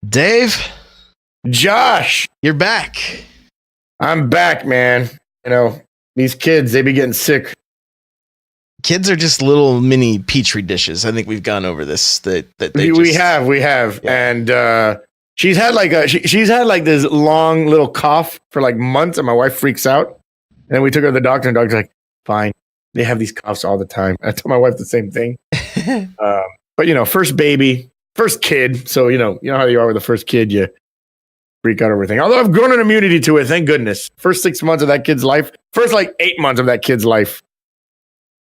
Dave, Josh, you're back. I'm back, man. You know, these kids, they be getting sick. Kids are just little mini petri dishes. I think we've gone over this. We have. Yeah. And she's had like this long little cough for like months, and my wife freaks out. And then we took her to the doctor, and the doctor's like, fine. They have these coughs all the time. I told my wife the same thing. But you know, first baby, first kid. So you know how you are with the first kid, you freak out everything. Although I've grown an immunity to it, thank goodness. First 6 months of that kid's life, first like 8 months of that kid's life.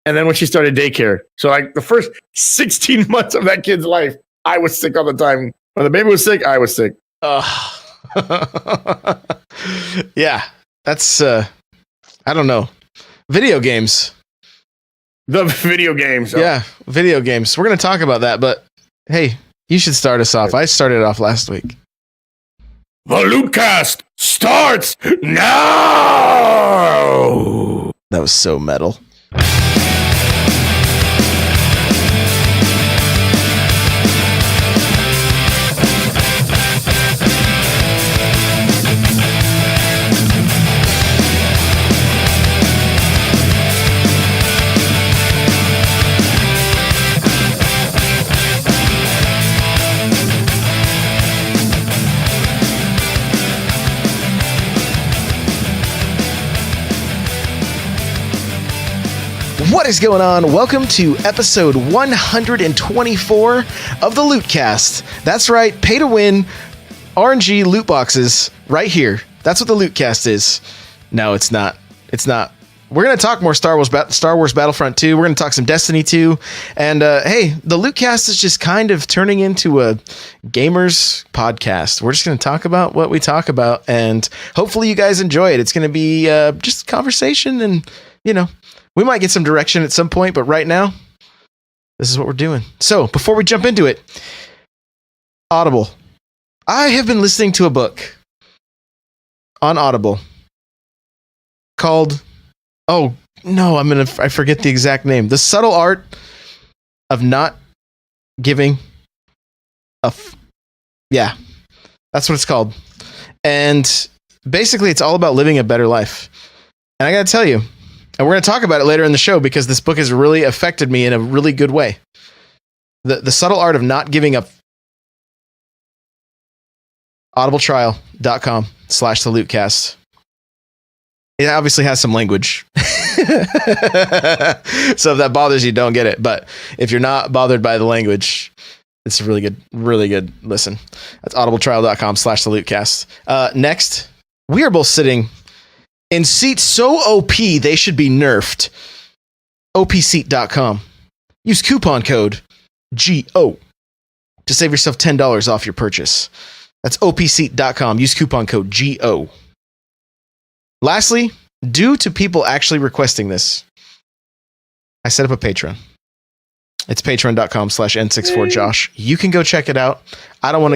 And then when she started daycare. So like the first 16 months of that kid's life, I was sick all the time. When the baby was sick, I was sick. Yeah, that's, I don't know. Video games. The video games. Yeah, video games. We're going to talk about that, but hey, you should start us off. I started off last week. The Lootcast starts now! That was so metal. What is going on? Welcome to episode 124 of the Lootcast. That's right, pay to win RNG loot boxes right here. That's what the Lootcast is. No, it's not. It's not. We're going to talk more Star Wars Battlefront 2. We're going to talk some Destiny 2. And hey, the Lootcast is just kind of turning into a gamers podcast. We're just going to talk about what we talk about, and hopefully you guys enjoy it. It's going to be just conversation, and you know, we might get some direction at some point, but right now, this is what we're doing. So, before we jump into it, Audible. I have been listening to a book on Audible called, oh, no, I forget the exact name. The Subtle Art of Not Giving yeah, that's what it's called. And basically, it's all about living a better life. And I got to tell you, and we're going to talk about it later in the show because this book has really affected me in a really good way. The Subtle Art of Not Giving Up. audibletrial.com/thelootcast. It obviously has some language. So if that bothers you, don't get it. But if you're not bothered by the language, it's a really good listen. That's audibletrial.com/thelootcast. Next, we are both sitting in seats so OP they should be nerfed. Opseat.com. Use coupon code GO to save yourself $10 off your purchase. That's opseat.com. Use coupon code GO. Lastly, due to people actually requesting this, I set up a Patreon. It's patreon.com/N64Josh. You can go check it out. I don't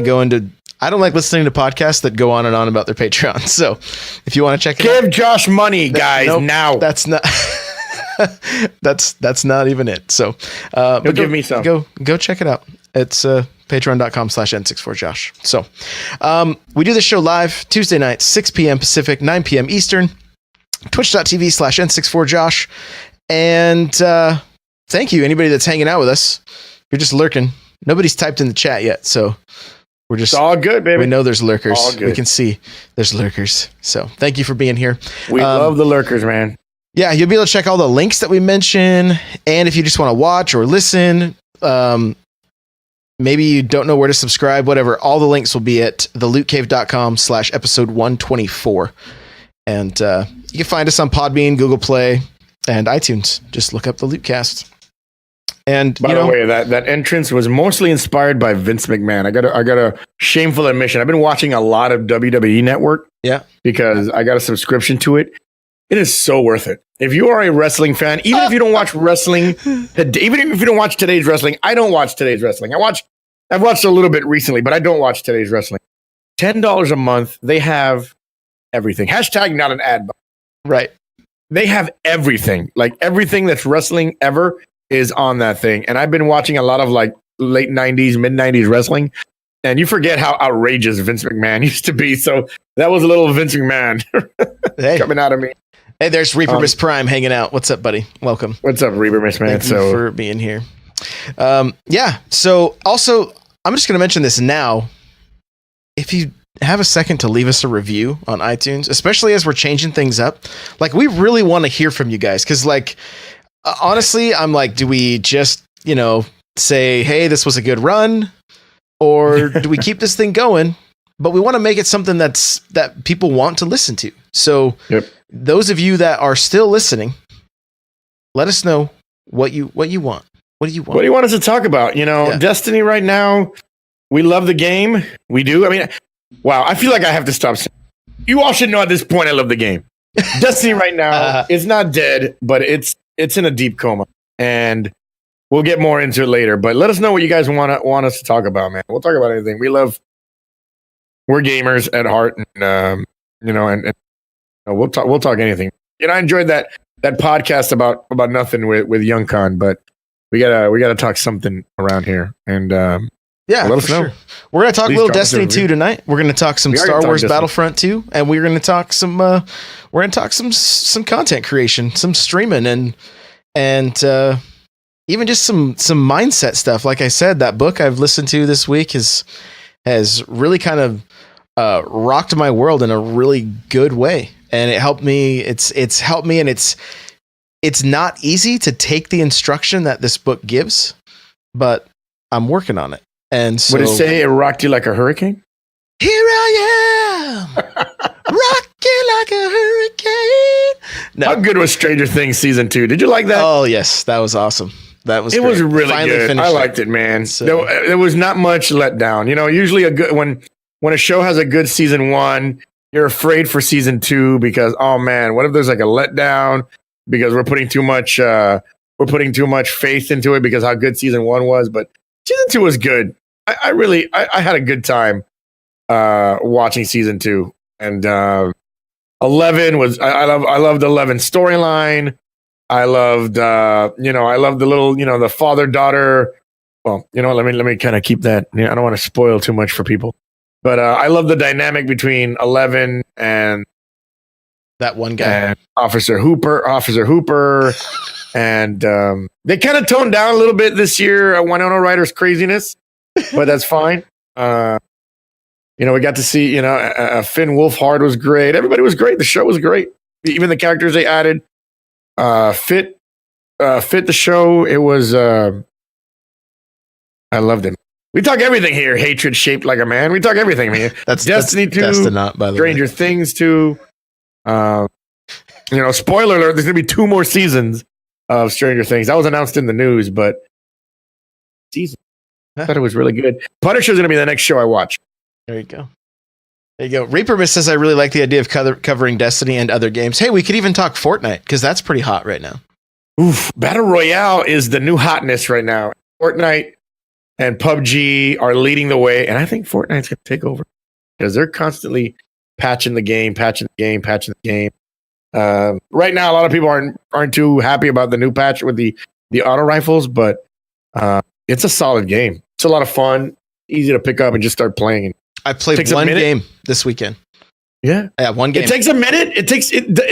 like listening to podcasts that go on and on about their Patreon. So if you want to check it out. Give Josh money, guys, now. That's not that's not even it. So but give me some. Go check it out. It's patreon.com/N64Josh. So we do this show live Tuesday night, 6 p.m. Pacific, 9 p.m. Eastern, twitch.tv/N64Josh. And thank you, anybody that's hanging out with us. You're just lurking. Nobody's typed in the chat yet, so we're just... It's all good, baby. We know there's lurkers. All good. We can see there's lurkers. So thank you for being here. We love the lurkers, man. Yeah, you'll be able to check all the links that we mention. And if you just want to watch or listen, maybe you don't know where to subscribe, whatever, all the links will be at thelootcave.com/episode 124. And you can find us on Podbean, Google Play, and iTunes. Just look up the Lootcast. And by the way, that entrance was mostly inspired by Vince McMahon. I got a shameful admission. I've been watching a lot of WWE Network. Yeah. Because I got a subscription to it. It is so worth it. If you are a wrestling fan, even if you don't watch wrestling, even if you don't watch today's wrestling, I don't watch today's wrestling. I've watched a little bit recently, but I don't watch today's wrestling. $10 a month, they have everything. Hashtag not an ad. Right. They have everything. Like everything that's wrestling ever is on that thing. And I've been watching a lot of like late 90s, mid 90s wrestling. And you forget how outrageous Vince McMahon used to be. So that was a little Vince McMahon coming out of me. Hey, there's Reaper Miss Prime hanging out. What's up, buddy? Welcome. What's up, Reaper Miss Man? Thank you for being here. Yeah. So also, I'm just going to mention this now. If you have a second to leave us a review on iTunes, especially as we're changing things up, like we really want to hear from you guys. Cause like, honestly, I'm like, do we just, say, hey, this was a good run, or do we keep this thing going? But we want to make it something that people want to listen to. So those of you that are still listening, let us know what you want. What do you want? What do you want us to talk about? Destiny right now, we love the game. We do. I mean, wow, I feel like I have to stop saying. You all should know at this point I love the game. Destiny right now is not dead, but it's in a deep coma. And we'll get more into it later. But let us know what you guys want us to talk about, man. We'll talk about anything. We're gamers at heart, and we'll talk anything. I enjoyed that podcast about nothing with Young Khan, but we gotta talk something around here, and let us know. Sure. We're gonna talk a little Destiny 2 tonight. We're gonna talk some Star Wars Battlefront 2, and we're gonna talk some some content creation, some streaming, and even just some mindset stuff. Like I said, that book I've listened to this week has really kind of rocked my world in a really good way, and it helped me. It's helped me, and it's not easy to take the instruction that this book gives, but I'm working on it. And so, would it say it rocked you like a hurricane? Here I am, rocking like a hurricane. No. How good was Stranger Things season 2? Did you like that? Oh yes, that was awesome. That was. It was really good. I liked it, man. So. There was not much let down. Usually when a show has a good season 1, you're afraid for season 2 because, oh man, what if there's like a letdown because we're putting too much faith into it because how good season 1 was. But season 2 was good. I had a good time watching season 2, and 11 was I loved 11's storyline. I loved the little the father daughter. Well, let me kind of keep that. I don't want to spoil too much for people, but I love the dynamic between 11 and that one guy, and Officer Hooper, and they kind of toned down a little bit this year. Winona Ryder's craziness, but that's fine. We got to see Finn Wolfhard was great. Everybody was great. The show was great. Even the characters they added fit the show. It was I loved it. We talk everything here. Hatred shaped like a man. We talk everything here. That's Destiny 2, Destinot, by the Stranger Things 2. Spoiler alert, there's going to be 2 more seasons of Stranger Things. That was announced in the news, but I thought it was really good. Punisher is going to be the next show I watch. There you go. Reaper Miss says, I really like the idea of covering Destiny and other games. Hey, we could even talk Fortnite, because that's pretty hot right now. Oof. Battle Royale is the new hotness right now. Fortnite and PUBG are leading the way, and I think Fortnite's going to take over because they're constantly patching the game. Right now, a lot of people aren't too happy about the new patch with the auto rifles, but it's a solid game. It's a lot of fun, easy to pick up and just start playing. I played one game this weekend. Yeah, one game. It takes a minute.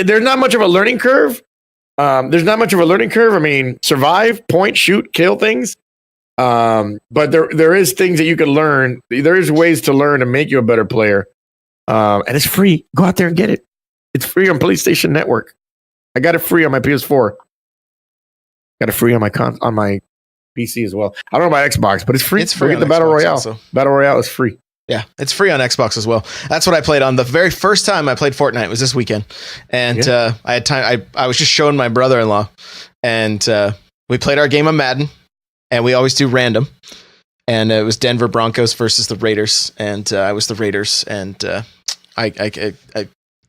There's not much of a learning curve. I mean, survive, point, shoot, kill things. But there is things that you can learn. There is ways to learn to make you a better player. And it's free. Go out there and get it. It's free on PlayStation Network. I got it free on my PS4. Got it free on my PC as well. I don't know about Xbox, but it's free. It's free on the Battle Xbox Royale. Also. Battle Royale is free. Yeah, it's free on Xbox as well. That's what I played on. The very first time I played Fortnite was this weekend. And I had time. I was just showing my brother-in-law. And we played our game of Madden. And we always do random. And it was Denver Broncos versus the Raiders. And I was the Raiders. And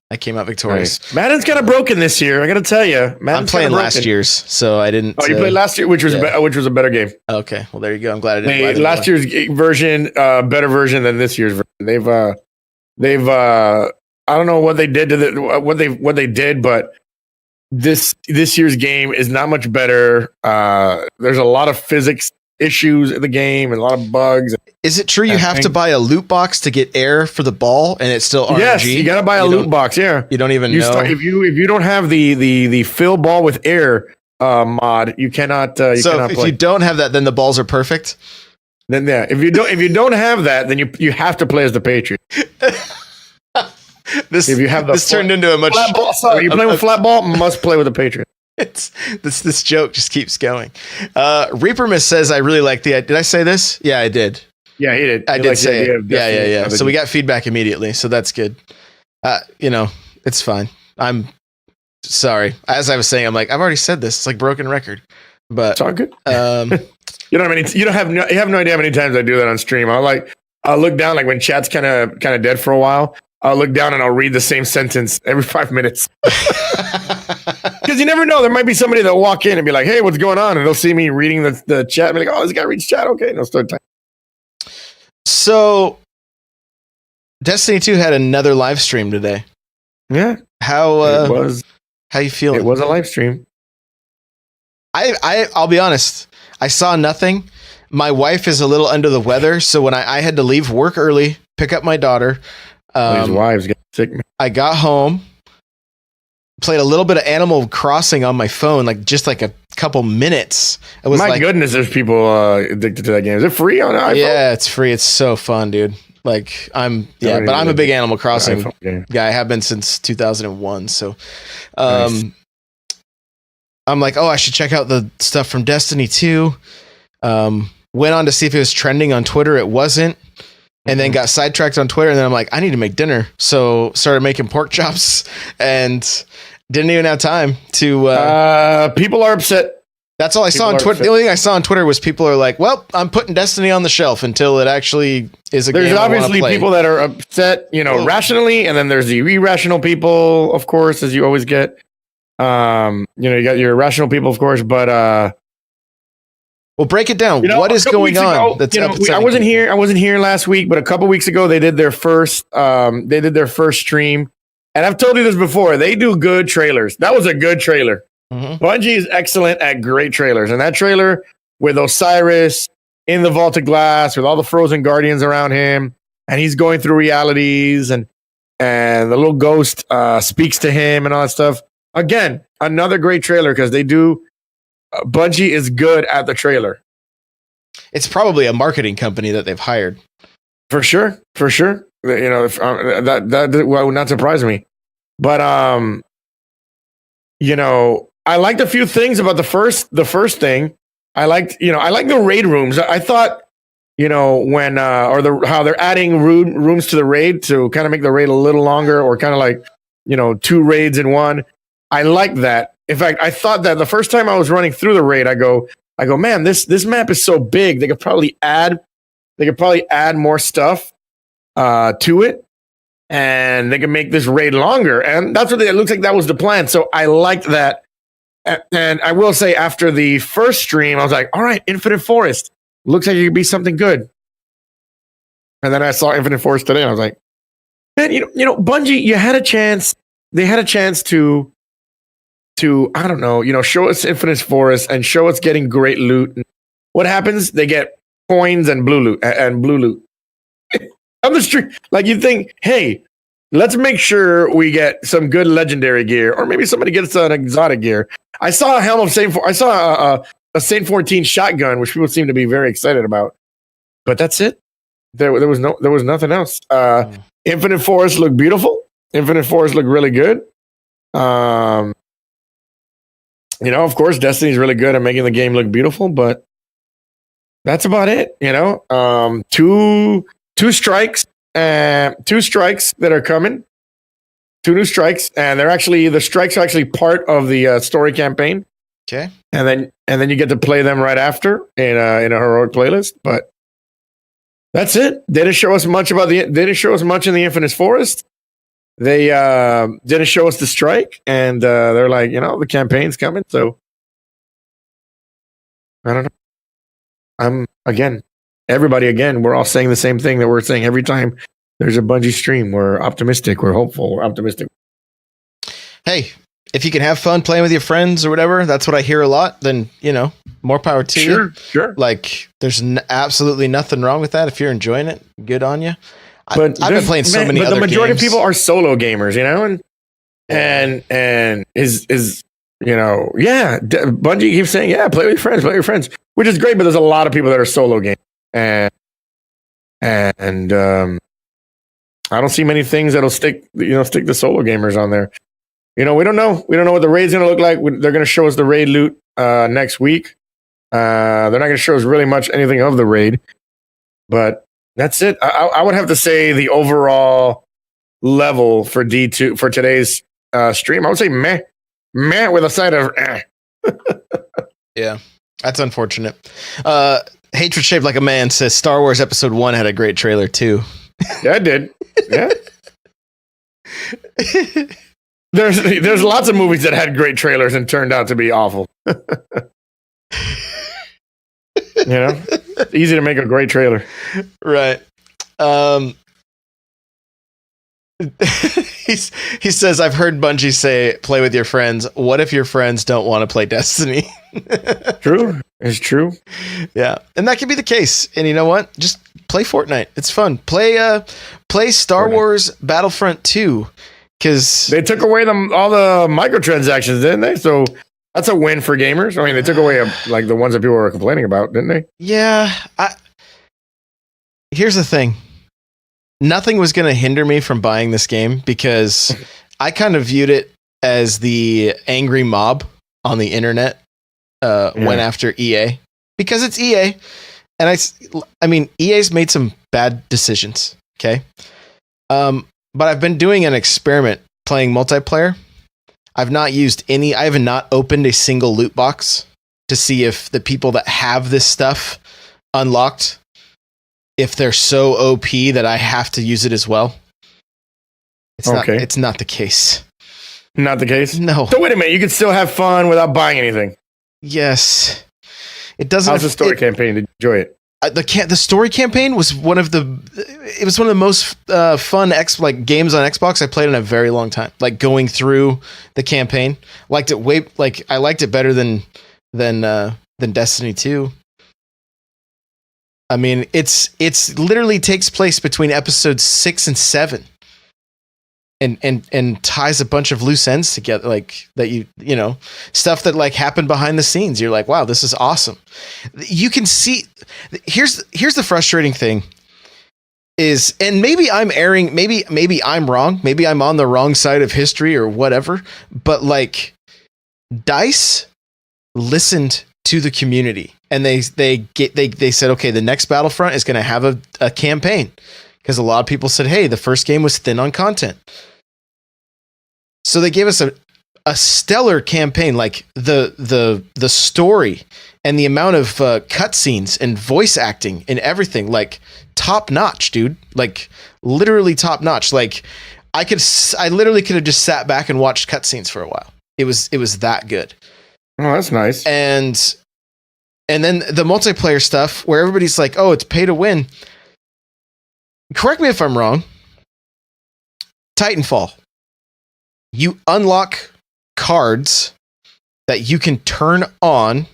I came out victorious. Right. Madden's kind of broken this year. I got to tell you, I'm playing last year's, so I didn't. Oh, you played last year, which was a better game. Okay, well there you go. I'm glad I didn't. Last year's version, better version than this year's version. They've I don't know what they did to what they did, but this year's game is not much better. There's a lot of physics issues in the game and a lot of bugs. Is it true you have to buy a loot box to get air for the ball, and it's still RNG? Yes, you got to buy a loot box. Yeah, you don't even know if you don't have the fill ball with air mod, you cannot. If you don't have that, then the balls are perfect. Then if you don't have that, then you have to play as the Patriot. This turned into a much flat ball. Sorry, you playing with flat ball? Must play with the Patriot. It's this joke just keeps going. Reaper says, "I really like the." Did I say this? Yeah, I did. Yeah, he did. I did say it. Yeah. So we got feedback immediately, so that's good. It's fine. I'm sorry. As I was saying, I'm like, I've already said this. It's like broken record. But it's all good. You have no idea how many times I do that on stream. I'll look down, like when chat's kind of dead for a while. I'll look down and I'll read the same sentence every 5 minutes. Because you never know. There might be somebody that'll walk in and be like, "Hey, what's going on?" And they'll see me reading the chat and be like, "Oh, this guy reads chat. Okay." And they'll start typing. So, Destiny 2 had another live stream today. Yeah. How you feeling? It was a live stream. I'll be honest. I saw nothing. My wife is a little under the weather, so when I had to leave work early, pick up my daughter. These wives get sick. I got home, played a little bit of Animal Crossing on my phone, just a couple minutes. It was goodness, there's people addicted to that game. Is it free on iPhone? Yeah, it's free. It's so fun, dude. I'm a big Animal Crossing guy. I have been since 2001. So, nice. I'm like, I should check out the stuff from Destiny 2. Went on to see if it was trending on Twitter. It wasn't. And then got sidetracked on Twitter. And then I'm like, I need to make dinner. So started making pork chops and didn't even have time to. People are upset. That's all I saw on Twitter. The only thing I saw on Twitter was people are like, well, I'm putting Destiny on the shelf until it actually is a game. There's obviously people that are upset, rationally. And then there's the irrational people, of course, as you always get. You got your irrational people, of course, but. Well, break it down. What is going on? I wasn't here. I wasn't here last week, but a couple weeks ago they did their first. They did their first stream, and I've told you this before. They do good trailers. That was a good trailer. Mm-hmm. Bungie is excellent at great trailers, and that trailer with Osiris in the vaulted glass, with all the frozen guardians around him, and he's going through realities, and the little ghost speaks to him and all that stuff. Again, another great trailer because they do. Bungie is good at the trailer. It's probably a marketing company that they've hired. For sure. That would not surprise me. But I liked a few things about the first thing. I liked the raid rooms. I thought, when how they're adding rooms to the raid to kind of make the raid a little longer, or kind of like 2 raids in one. I like that. In fact, I thought that the first time I was running through the raid, I go, man, this map is so big. They could probably add more stuff to it, and they can make this raid longer. And that's what it looks like. That was the plan. So I liked that. And I will say, after the first stream, I was like, all right, Infinite Forest looks like it could be something good. And then I saw Infinite Forest today, and I was like, man, Bungie, you had a chance. They had a chance to I don't know, show us Infinite Forest and show us getting great loot. What happens? They get coins and blue loot on the street. Like, you think, hey, let's make sure we get some good legendary gear, or maybe somebody gets an exotic gear. I saw a helm of Saint. I saw a Saint 14 shotgun, which people seem to be very excited about. But that's it. There was nothing else. Infinite Forest looked beautiful. Infinite Forest looked really good. Of course, Destiny's really good at making the game look beautiful, but that's about it. Two strikes that are coming. 2 new strikes, and the strikes are actually part of the story campaign. Okay, and then you get to play them right after in a heroic playlist. But that's it. They didn't show us much in the Infinite Forest. They didn't show us the strike, and they're like, the campaign's coming. So I don't know. We're all saying the same thing that we're saying every time there's a Bungie stream. We're optimistic. We're hopeful. We're optimistic. Hey, if you can have fun playing with your friends or whatever, that's what I hear a lot. Then more power to you. Sure. Like, there's absolutely nothing wrong with that. If you're enjoying it, good on you. But I've been playing so many other games. The majority of people are solo gamers, and is Bungie keeps saying, play with your friends, which is great. But there's a lot of people that are solo gamers, and I don't see many things that'll stick the solo gamers on there. We don't know what the raid's going to look like. They're going to show us the raid loot next week. They're not going to show us really much anything of the raid, but that's it. I would have to say the overall level for D2 for today's stream, I would say meh with a side of eh. Yeah, that's unfortunate. Hatred Shaped Like a Man says Star Wars Episode 1 had a great trailer too. Yeah, it did. Yeah. There's lots of movies that had great trailers and turned out to be awful. It's easy to make a great trailer. Right. He says, I've heard Bungie say, play with your friends. What if your friends don't want to play Destiny? True. It's true. Yeah. And that could be the case. And you know what? Just play Fortnite. It's fun. Play Star Wars Battlefront 2. Because they took away all the microtransactions, didn't they? So that's a win for gamers. I mean, they took away the ones that people were complaining about, didn't they? Yeah. Here's the thing. Nothing was going to hinder me from buying this game because I kind of viewed it as the angry mob on the internet went after EA because it's EA. And I mean, EA's made some bad decisions. Okay. But I've been doing an experiment playing multiplayer. I have not opened a single loot box to see if the people that have this stuff unlocked, if they're so OP that I have to use it as well. It's not the case. Not the case? No. So wait a minute, you can still have fun without buying anything. Yes. It doesn't. How's the story campaign? Did you enjoy it? The story campaign was one of the most fun games on Xbox I played in a very long time. Like going through the campaign, I liked it better than Destiny 2. I mean, it's literally takes place between episodes 6 and 7, and ties a bunch of loose ends together, like that stuff that happened behind the scenes. You're like, wow, this is awesome. You can see. Here's the frustrating thing is, and maybe I'm erring, maybe I'm wrong, maybe I'm on the wrong side of history or whatever, but DICE listened to the community and they said, okay, the next Battlefront is going to have a campaign, because a lot of people said, hey, the first game was thin on content. So they gave us a stellar campaign, like the story and the amount of cutscenes and voice acting and everything, top notch, dude. Literally top notch. I literally could have just sat back and watched cutscenes for a while. It was that good. Oh, that's nice. And then the multiplayer stuff where everybody's like, oh, it's pay to win. Correct me if I'm wrong. Titanfall. You unlock cards that you can turn on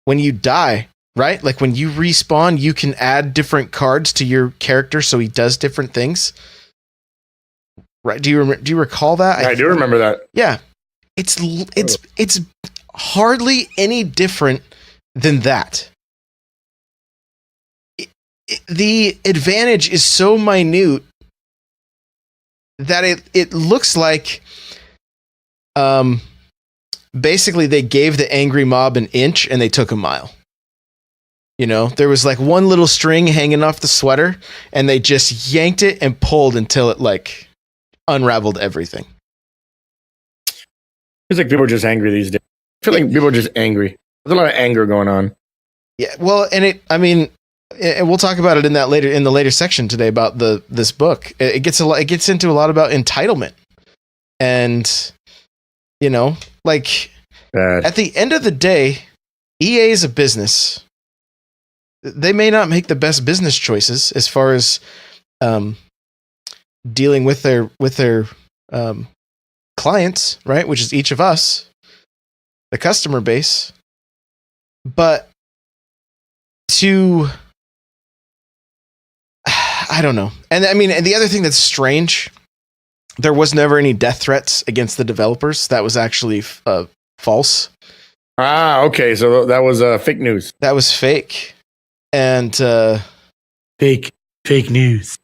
when you die, right? Like when you respawn, you can add different cards to your character so he does different things. Right? Do you recall that? I do remember that. Yeah. It's hardly any different than that. The advantage is so minute that it looks like basically they gave the angry mob an inch and they took a mile. There was one little string hanging off the sweater and they just yanked it and pulled until it unraveled everything. It's like people are just angry these days. I feel like people are just angry. There's a lot of anger going on. Yeah, well, and we'll talk about it in the later section today about this book. It gets into a lot about entitlement, and at the end of the day, EA is a business. They may not make the best business choices as far as dealing with their clients, right? Which is each of us, the customer base. But I don't know. And I mean, and the other thing that's strange, there was never any death threats against the developers. That was actually false. Ah, okay. So that was fake news. That was fake. And fake news.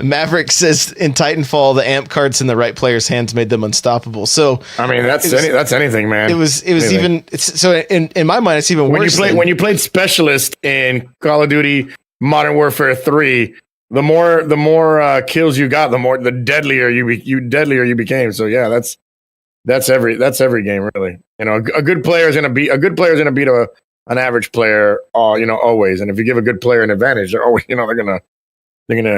Maverick says in Titanfall, the amp cards in the right player's hands made them unstoppable. So I mean, that's anything, man. It was anything. So in my mind, it's even worse. When you played Specialist in Call of Duty Modern Warfare 3, the more kills you got, the deadlier you became. So yeah, that's every game, really. You know, a good player is gonna beat an average player, always. And if you give a good player an advantage, they're always, they're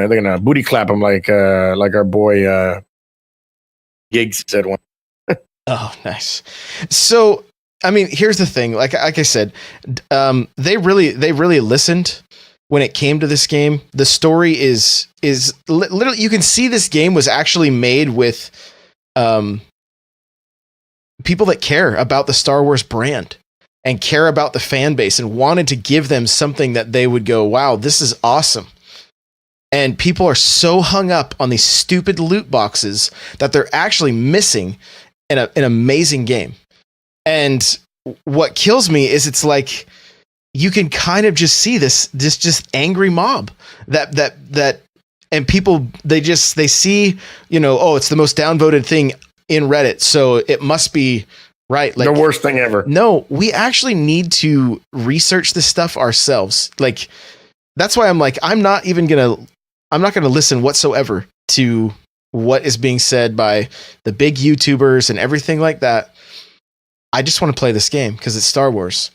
gonna booty clap him like our boy Giggs said one. Oh, nice. So, I mean, here's the thing. Like I said, they really listened when it came to this game. The story is literally, you can see this game was actually made with people that care about the Star Wars brand and care about the fan base and wanted to give them something that they would go, wow, this is awesome. And people are so hung up on these stupid loot boxes that they're actually missing an amazing game. And what kills me is it's like you can kind of just see this just angry mob that and people they see, it's the most downvoted thing in Reddit, so it must be right. Like the worst thing ever. No, we actually need to research this stuff ourselves. Like that's why I'm like I'm not gonna listen whatsoever to what is being said by the big YouTubers and everything like that. I just want to play this game because it's Star Wars.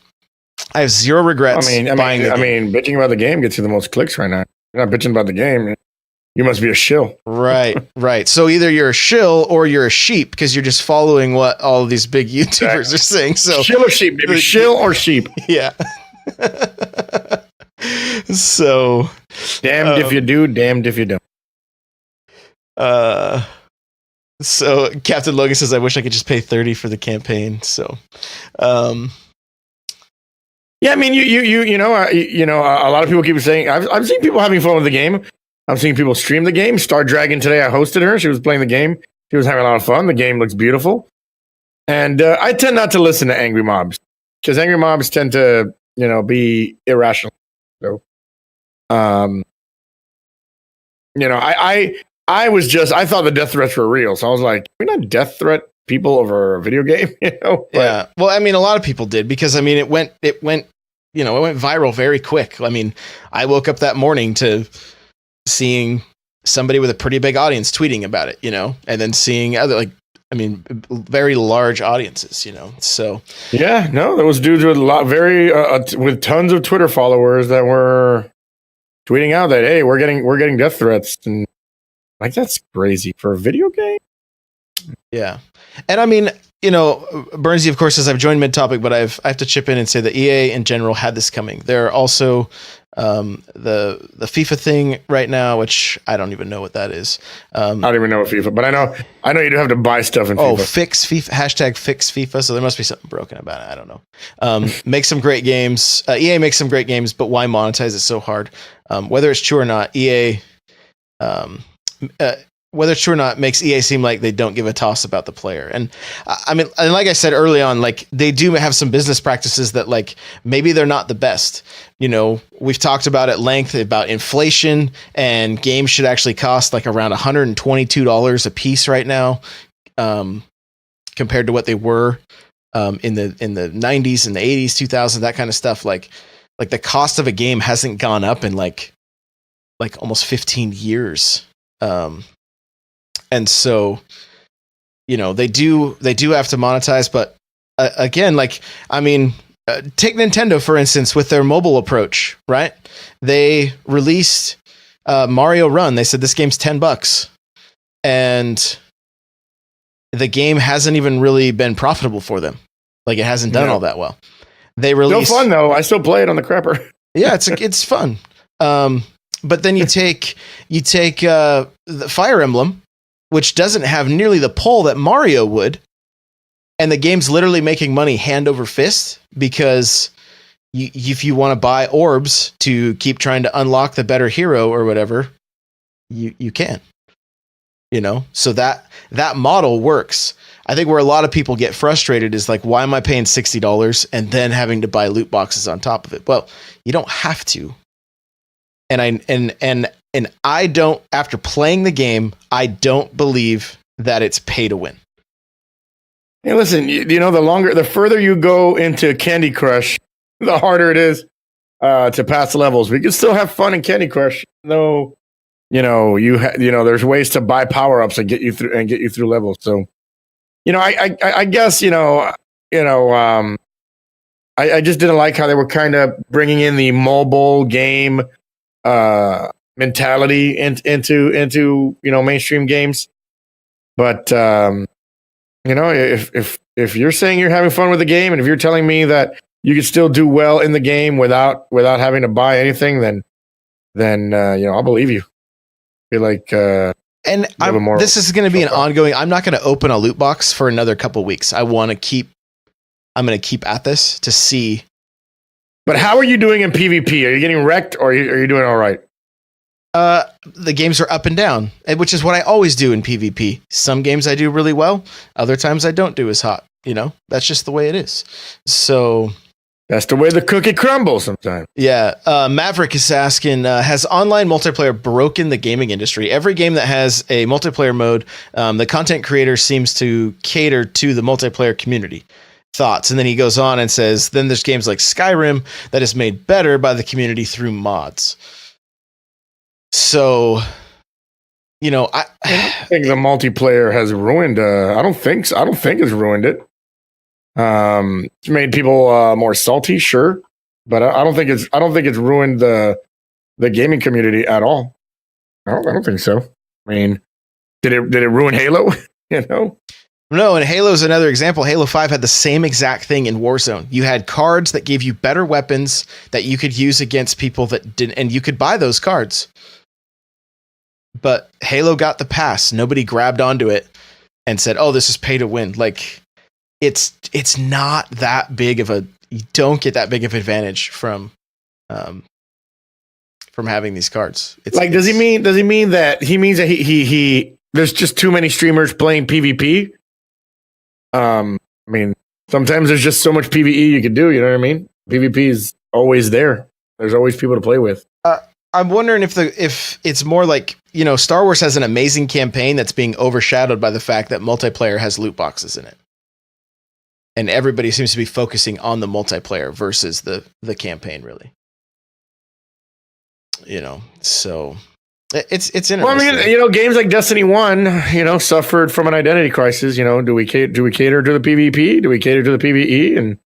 I have zero regrets. I mean, bitching about the game gets you the most clicks right now. You're not bitching about the game. You must be a shill. Right. So either you're a shill or you're a sheep because you're just following what all of these big YouTubers are saying. So shill or sheep, maybe shill or sheep. Yeah. So damned if you do, damned if you don't. So Captain Logan says, I wish I could just pay $30 for the campaign. So, yeah, I mean, a lot of people keep saying, I've seen people having fun with the game. I've seen people stream the game. Star Dragon today, I hosted her. She was playing the game. She was having a lot of fun. The game looks beautiful. And I tend not to listen to angry mobs because angry mobs tend to, be irrational. So, I thought the death threats were real. So I was like, we're not death threat people over a video game, But, yeah. Well, I mean, a lot of people did because it went viral very quick. I mean, I woke up that morning to seeing somebody with a pretty big audience tweeting about it, and then seeing other very large audiences, So yeah, no, there was dudes with with tons of Twitter followers that were tweeting out that, hey, we're getting death threats, and like that's crazy for a video game. Yeah, and I mean, Burnsy, of course, says I've joined mid-topic, but I have to chip in and say that EA in general had this coming. There are also the FIFA thing right now, which I don't even know what that is. I don't even know FIFA, but I know you do have to buy stuff in FIFA. Fix FIFA, #fix FIFA. So there must be something broken about it. I don't know. Make some great games. EA makes some great games, but why monetize it so hard? Whether it's true or not, whether it's true or not makes EA seem like they don't give a toss about the player. And I mean, and like I said early on, like they do have some business practices that like maybe they're not the best. We've talked about at length about inflation, and games should actually cost like around $122 a piece right now, compared to what they were in the 90s and the 80s, 2000s, that kind of stuff. Like the cost of a game hasn't gone up in like almost 15 years. And so, they do have to monetize, but again, take Nintendo, for instance, with their mobile approach, right? They released Mario Run. They said this game's $10 and the game hasn't even really been profitable for them. Like it hasn't done all that well. They released still fun though. I still play it on the crapper. Yeah, it's fun. But then you take the Fire Emblem, which doesn't have nearly the pull that Mario would. And the game's literally making money hand over fist because if you want to buy orbs to keep trying to unlock the better hero or whatever, you can. So that model works. I think where a lot of people get frustrated is like, why am I paying $60 and then having to buy loot boxes on top of it? Well, you don't have to. And I don't, after playing the game, I don't believe that it's pay to win. Hey, listen, the further you go into Candy Crush, the harder it is to pass levels. We can still have fun in Candy Crush, though. There's ways to buy power ups and get you through levels. So, I guess I just didn't like how they were kind of bringing in the mobile game mentality into mainstream games. But if you're saying you're having fun with the game, and if you're telling me that you can still do well in the game without having to buy anything, then I'll believe you. I feel like this is going to be an ongoing. I'm not going to open a loot box for another couple weeks. I'm going to keep at this to see. But how are you doing in PvP? Are you getting wrecked, or are you doing all right? The games are up and down, which is what I always do in PvP. Some games I do really well. Other times I don't do as hot. That's just the way it is. So that's the way the cookie crumbles sometimes. Yeah. Maverick is asking, has online multiplayer broken the gaming industry? Every game that has a multiplayer mode, the content creator seems to cater to the multiplayer community. Thoughts? And then he goes on and says, then there's games like Skyrim that is made better by the community through mods. So, I think the multiplayer has ruined. I don't think it's ruined it. It's made people more salty, sure, but I don't think it's ruined the gaming community at all. I don't think so. I mean, did it ruin Halo? No, and Halo's another example. Halo 5 had the same exact thing in Warzone. You had cards that gave you better weapons that you could use against people that didn't, and you could buy those cards. But Halo got the pass. Nobody grabbed onto it and said, "Oh, this is pay to win." Like, it's not that big of a. You don't get that big of advantage from having these cards. Does he mean that he there's just too many streamers playing PvP? I mean, sometimes there's just so much PvE you can do. You know what I mean? PvP is always there. There's always people to play with. I'm wondering if it's more like, Star Wars has an amazing campaign that's being overshadowed by the fact that multiplayer has loot boxes in it. And everybody seems to be focusing on the multiplayer versus the campaign, really. So it's interesting. Well, I mean, games like Destiny 1, suffered from an identity crisis. Do we cater to the PvP? Do we cater to the PvE?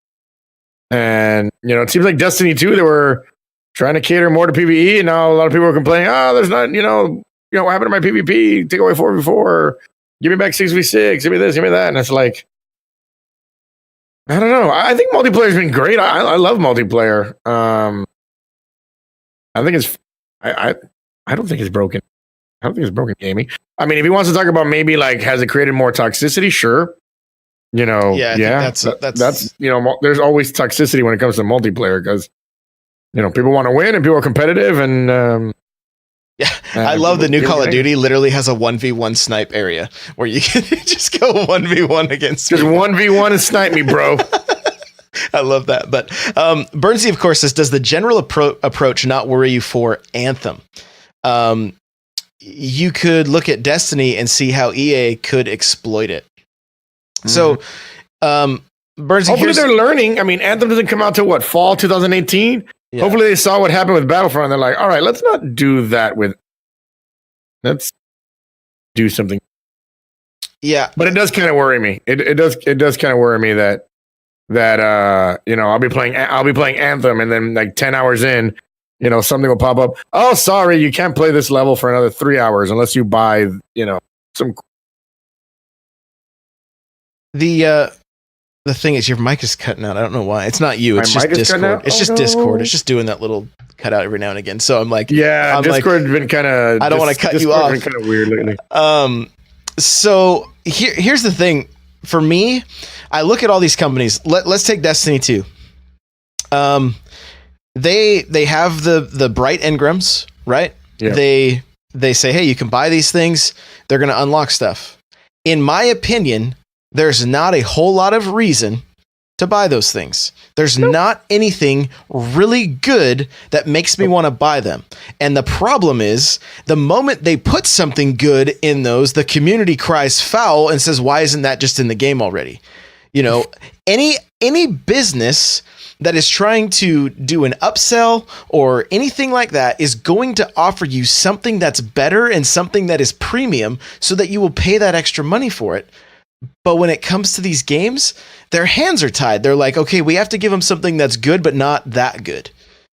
And it seems like Destiny 2, they were trying to cater more to PvE, and now a lot of people are complaining, there's not, what happened to my PvP? Take away 4v4, give me back 6v6, give me this, give me that. And it's like, I don't know. I think multiplayer's been great. I love multiplayer. I think it's, I don't think it's broken. I don't think it's broken gaming. I mean, if he wants to talk about maybe like, has it created more toxicity? Sure. That's there's always toxicity when it comes to multiplayer because, people want to win and people are competitive and, I love the new Call of Duty literally has a 1v1 snipe area where you can just go 1v1 against just 1v1 and snipe me, bro. I love that. But Burnsy, of course, says, does the general approach not worry you for Anthem? You could look at Destiny and see how EA could exploit it. Mm-hmm. So, Burnsy, hopefully they're learning. I mean, Anthem doesn't come out till what, fall 2018? Yeah. Hopefully they saw what happened with Battlefront. And they're like, all right, let's not do that let's do something. Yeah. But it does kind of worry me. It does kind of worry me that I'll be playing Anthem and then like 10 hours in, something will pop up. Oh, sorry, you can't play this level for another 3 hours unless you buy, some. The thing is, your mic is cutting out. I don't know why. It's not you. It's just Discord. It's just Discord. It's just doing that little cutout every now and again. So I'm like, Discord's been kind of. I don't want to cut you off. Been kind of weird lately. So here's the thing. For me, I look at all these companies. Let's take Destiny 2. They have the bright engrams, right? Yeah. They say, hey, you can buy these things. They're going to unlock stuff. In my opinion, there's not a whole lot of reason to buy those things. There's not anything really good that makes me want to buy them. And the problem is, the moment they put something good in those, the community cries foul and says, why isn't that just in the game already? You know, any business that is trying to do an upsell or anything like that is going to offer you something that's better and something that is premium so that you will pay that extra money for it. But when it comes to these games, their hands are tied. They're like, okay, we have to give them something that's good, but not that good,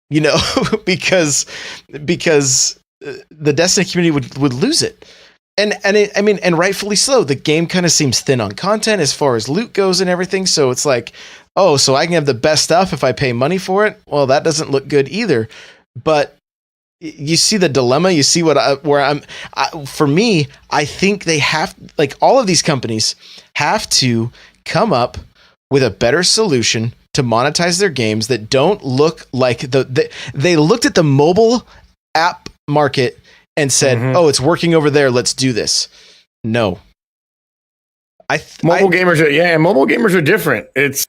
you know, because the Destiny community would lose it. And rightfully so. The game kind of seems thin on content as far as loot goes and everything. So it's like, oh, so I can have the best stuff if I pay money for it. Well, that doesn't look good either. But you see the dilemma. You see for me, I think they have, like, all of these companies have to come up with a better solution to monetize their games that don't look like they looked at the mobile app market and said, oh, it's working over there. Let's do this. No. Mobile gamers are different. It's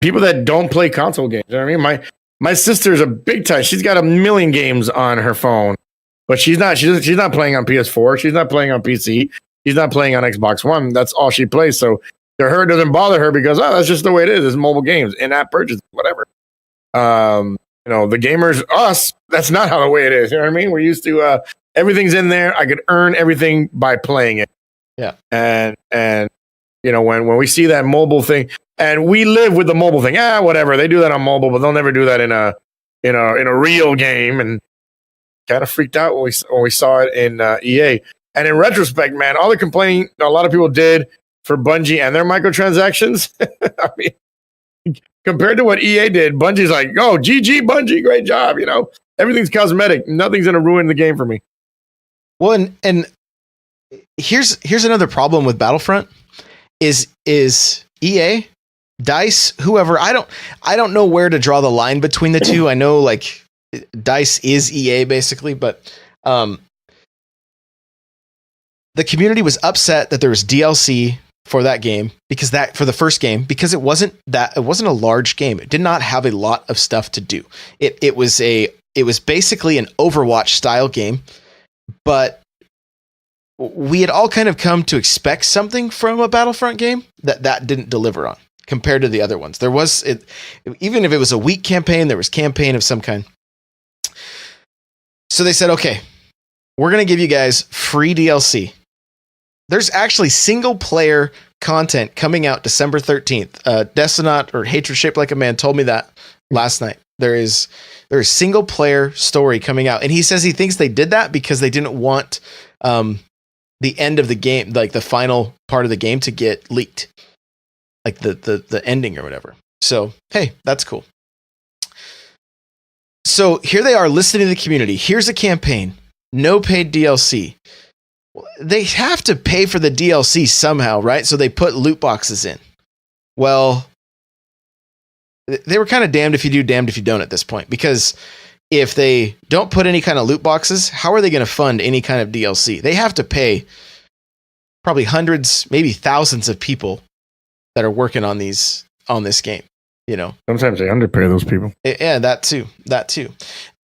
people that don't play console games. You know what I mean? My sister's a big time. She's got 1 million games on her phone, but she's not playing on PS4. She's not playing on PC. She's not playing on Xbox One. That's all she plays. So to her, it doesn't bother her because, that's just the way it is. It's mobile games, in-app purchase, whatever. You know, the gamers, us, that's not how the way it is. You know what I mean? We're used to everything's in there. I could earn everything by playing it. Yeah. And you know, when we see that mobile thing, and we live with the mobile thing, whatever. They do that on mobile, but they'll never do that in a real game. And kind of freaked out when we saw it in EA. And in retrospect, man, all the complaining a lot of people did for Bungie and their microtransactions. I mean, compared to what EA did, Bungie's like, oh, GG Bungie, great job. You know, everything's cosmetic. Nothing's going to ruin the game for me. Well, and here's another problem with Battlefront is EA, DICE, whoever. I don't know where to draw the line between the two. I know, like, DICE is EA basically, but the community was upset that there was DLC for that game for the first game, because it wasn't a large game. It did not have a lot of stuff to do. It was basically an Overwatch style game, but we had all kind of come to expect something from a Battlefront game that didn't deliver on compared to the other ones. There was even if it was a weak campaign, there was campaign of some kind. So they said, okay, we're going to give you guys free DLC. There's actually single player content coming out December 13th. Destinot or Hatred Shaped Like a Man told me that last night. There is single player story coming out. And he says he thinks they did that because they didn't want the end of the game, like the final part of the game, to get leaked. Like the ending or whatever. So, hey, that's cool. So here they are listening to the community. Here's a campaign. No paid DLC. They have to pay for the DLC somehow, right? So they put loot boxes in. Well, they were kind of damned if you do, damned if you don't at this point. Because if they don't put any kind of loot boxes, how are they going to fund any kind of DLC? They have to pay probably hundreds, maybe thousands of people that are working on this game. You know, sometimes they underpay those people. Yeah, that too.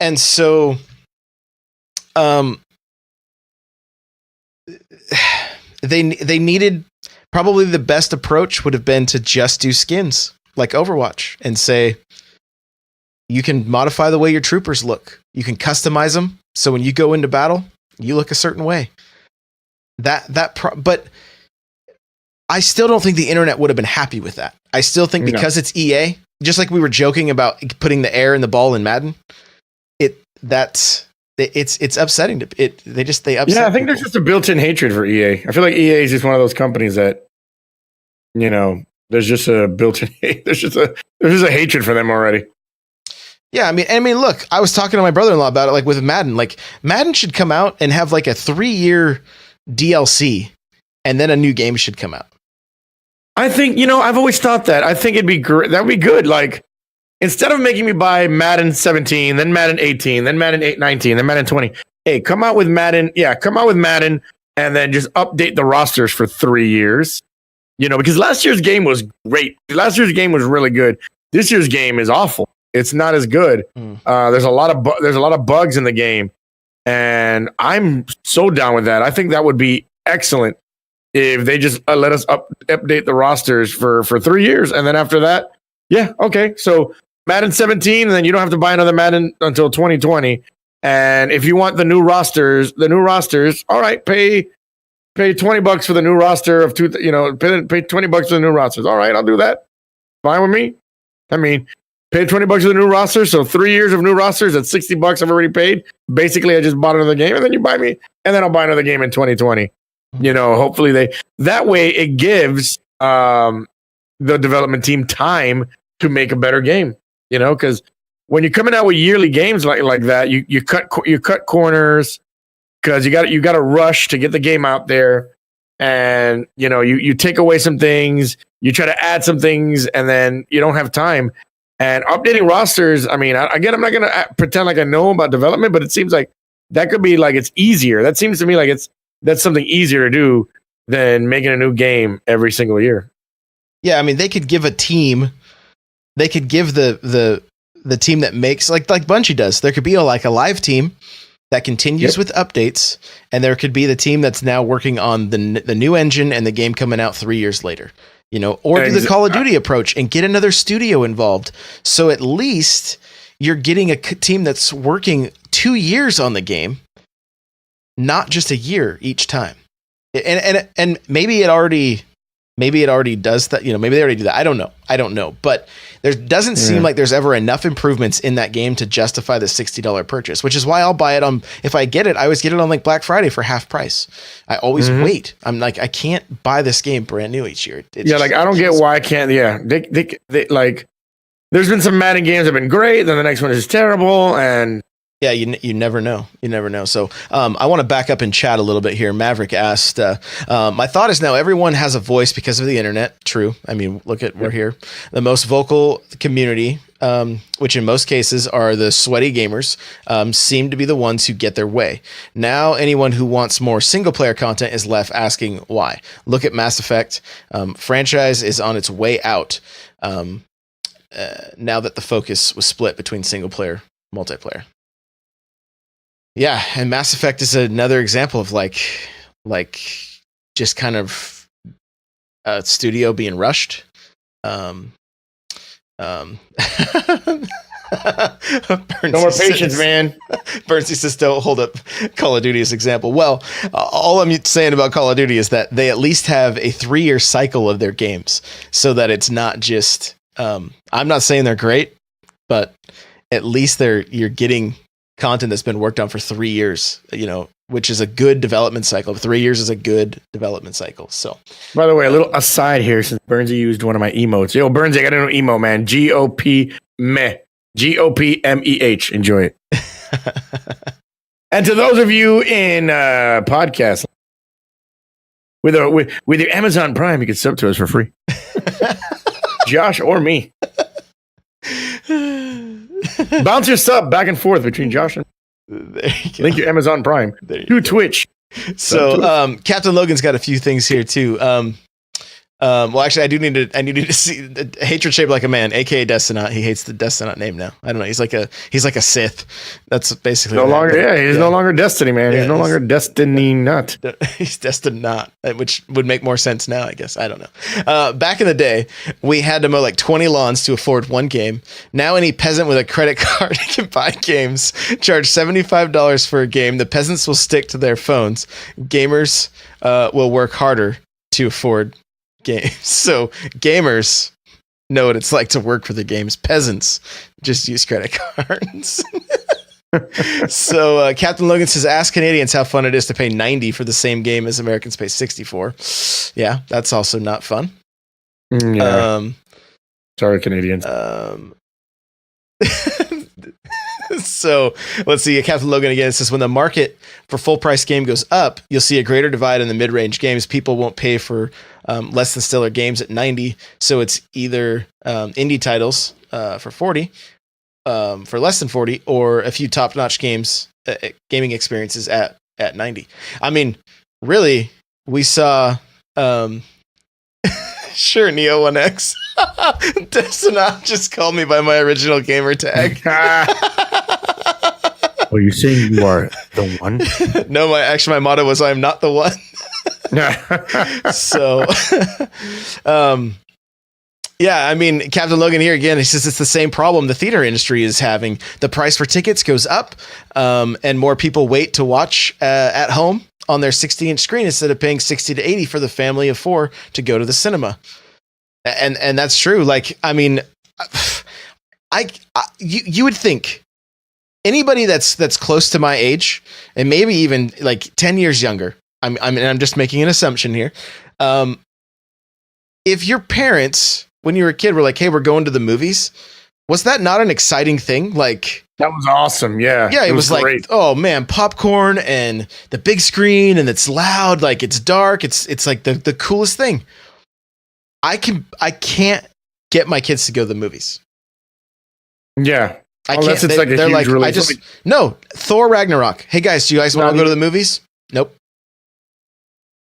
And so, they needed, probably the best approach would have been to just do skins like Overwatch and say, you can modify the way your troopers look. You can customize them so when you go into battle, you look a certain way. But I still don't think the internet would have been happy with that. I still think because it's EA, just like we were joking about putting the air in the ball in Madden, it's upsetting they upset. Yeah, I think people. there's just a built-in hatred for EA. I feel like EA is just one of those companies that, you know, there's just a built-in there's just a hatred for them already. Yeah, I mean, look, I was talking to my brother-in-law about it, like with Madden. Like Madden should come out and have like a 3-year DLC, and then a new game should come out. I think, I've always thought that. I think it'd be great. That would be good. Like, instead of making me buy Madden 17, then Madden 18, then Madden 19, then Madden 20. Hey, come out with Madden. Yeah, come out with Madden, and then just update the rosters for 3 years. Because last year's game was great. Last year's game was really good. This year's game is awful. It's not as good. There's a lot of bugs in the game, and I'm so down with that. I think that would be excellent if they just let us update the rosters for 3 years, and then after that, yeah, okay. So Madden 17, and then you don't have to buy another Madden until 2020. And if you want the new rosters, all right, pay $20 for the new roster of pay $20 for the new rosters. All right, I'll do that. Fine with me. I mean, pay $20 for the new roster. So 3 years of new rosters at $60 I've already paid. Basically, I just bought another game, and then you buy me, and then I'll buy another game in 2020. Hopefully that way it gives the development team time to make a better game. Because when you're coming out with yearly games like that, you cut corners because you got to rush to get the game out there, and you take away some things, you try to add some things, and then you don't have time. And updating rosters, I mean, again, I'm not going to pretend like I know about development, but it seems like that could be like it's easier. That seems to me like that's something easier to do than making a new game every single year. Yeah, I mean, they could give a team. They could give the team that makes like Bungie does. There could be a live team that continues with updates, and there could be the team that's now working on the new engine and the game coming out 3 years later. Or do the Call of Duty approach and get another studio involved. So at least you're getting a team that's working 2 years on the game, not just a year each time. And maybe it already does that. Maybe they already do that. I don't know. But there doesn't seem like there's ever enough improvements in that game to justify the $60 purchase, which is why I'll buy it on. If I get it, I always get it on like Black Friday for half price. I always wait. I'm like, I can't buy this game brand new each year. I don't get why I can't. Yeah, they like. There's been some Madden games that have been great, then the next one is terrible, and yeah, you never know. You never know. So I want to back up and chat a little bit here. Maverick asked, my thought is now everyone has a voice because of the internet. True. I mean, we're here. The most vocal community, which in most cases are the sweaty gamers, seem to be the ones who get their way. Now anyone who wants more single player content is left asking why. Look at Mass Effect. Franchise is on its way out now that the focus was split between single player, multiplayer. Yeah, and Mass Effect is another example of like just kind of a studio being rushed. No more patience, man. Bernstein says, don't hold up Call of Duty as example. Well, all I'm saying about Call of Duty is that they at least have a 3-year cycle of their games so that it's not just, I'm not saying they're great, but at least you're getting content that's been worked on for 3 years, which is a good development cycle. 3 years is a good development cycle. So, by the way, a little aside here, since Burnsy used one of my emotes. Yo, Burnsy, I got a new emo, man. GOP meh. GOPMEH. Enjoy it. And to those of you in podcast with your Amazon Prime, you can sub to us for free. Josh or me. Bounce your sub back and forth between Josh and link your Amazon Prime to Twitch. So Captain Logan's got a few things here too. Well, actually, I need to see Hatred Shaped Like a Man, aka Destinot. He hates the Destinot name now. I don't know. He's like a Sith. That's basically no longer. Yeah, he's no longer Destiny, man. He's no longer Destiny Nut. He's Destined Not, which would make more sense now, I guess. I don't know. Back in the day, we had to mow like 20 lawns to afford one game. Now, any peasant with a credit card can buy games. Charge $75 for a game. The peasants will stick to their phones. Gamers will work harder to afford games. So gamers know what it's like to work for the games. Peasants just use credit cards. So Captain Logan says, ask Canadians how fun it is to pay $90 for the same game as Americans pay $64. Yeah, that's also not fun. Yeah. Sorry, Canadians. So let's see. Captain Logan again says, when the market for full price game goes up, you'll see a greater divide in the mid range games. People won't pay for less than stellar games at 90. So it's either indie titles for 40, for less than 40, or a few top notch games, gaming experiences at 90. I mean, really, we saw, sure, Neo 1X. Destinat just called me by my original gamer tag. Are you saying you are the one? No, my motto was I am not the one. So, yeah, I mean, Captain Logan here again, he says it's the same problem the theater industry is having. The price for tickets goes up, and more people wait to watch at home on their 60-inch screen instead of paying 60 to 80 for the family of 4 to go to the cinema. And that's true. Like, I mean, you would think anybody that's close to my age and maybe even like 10 years younger. I'm just making an assumption here. If your parents, when you were a kid, were like, "Hey, we're going to the movies," was that not an exciting thing? Like, that was awesome. Yeah. Yeah. It was great. like, oh man, popcorn and the big screen and it's loud. Like it's dark. It's like the coolest thing. I can't get my kids to go to the movies. Yeah. I can't. They're like, no, Thor Ragnarok. Hey guys, do you guys want to go to the movies? Nope.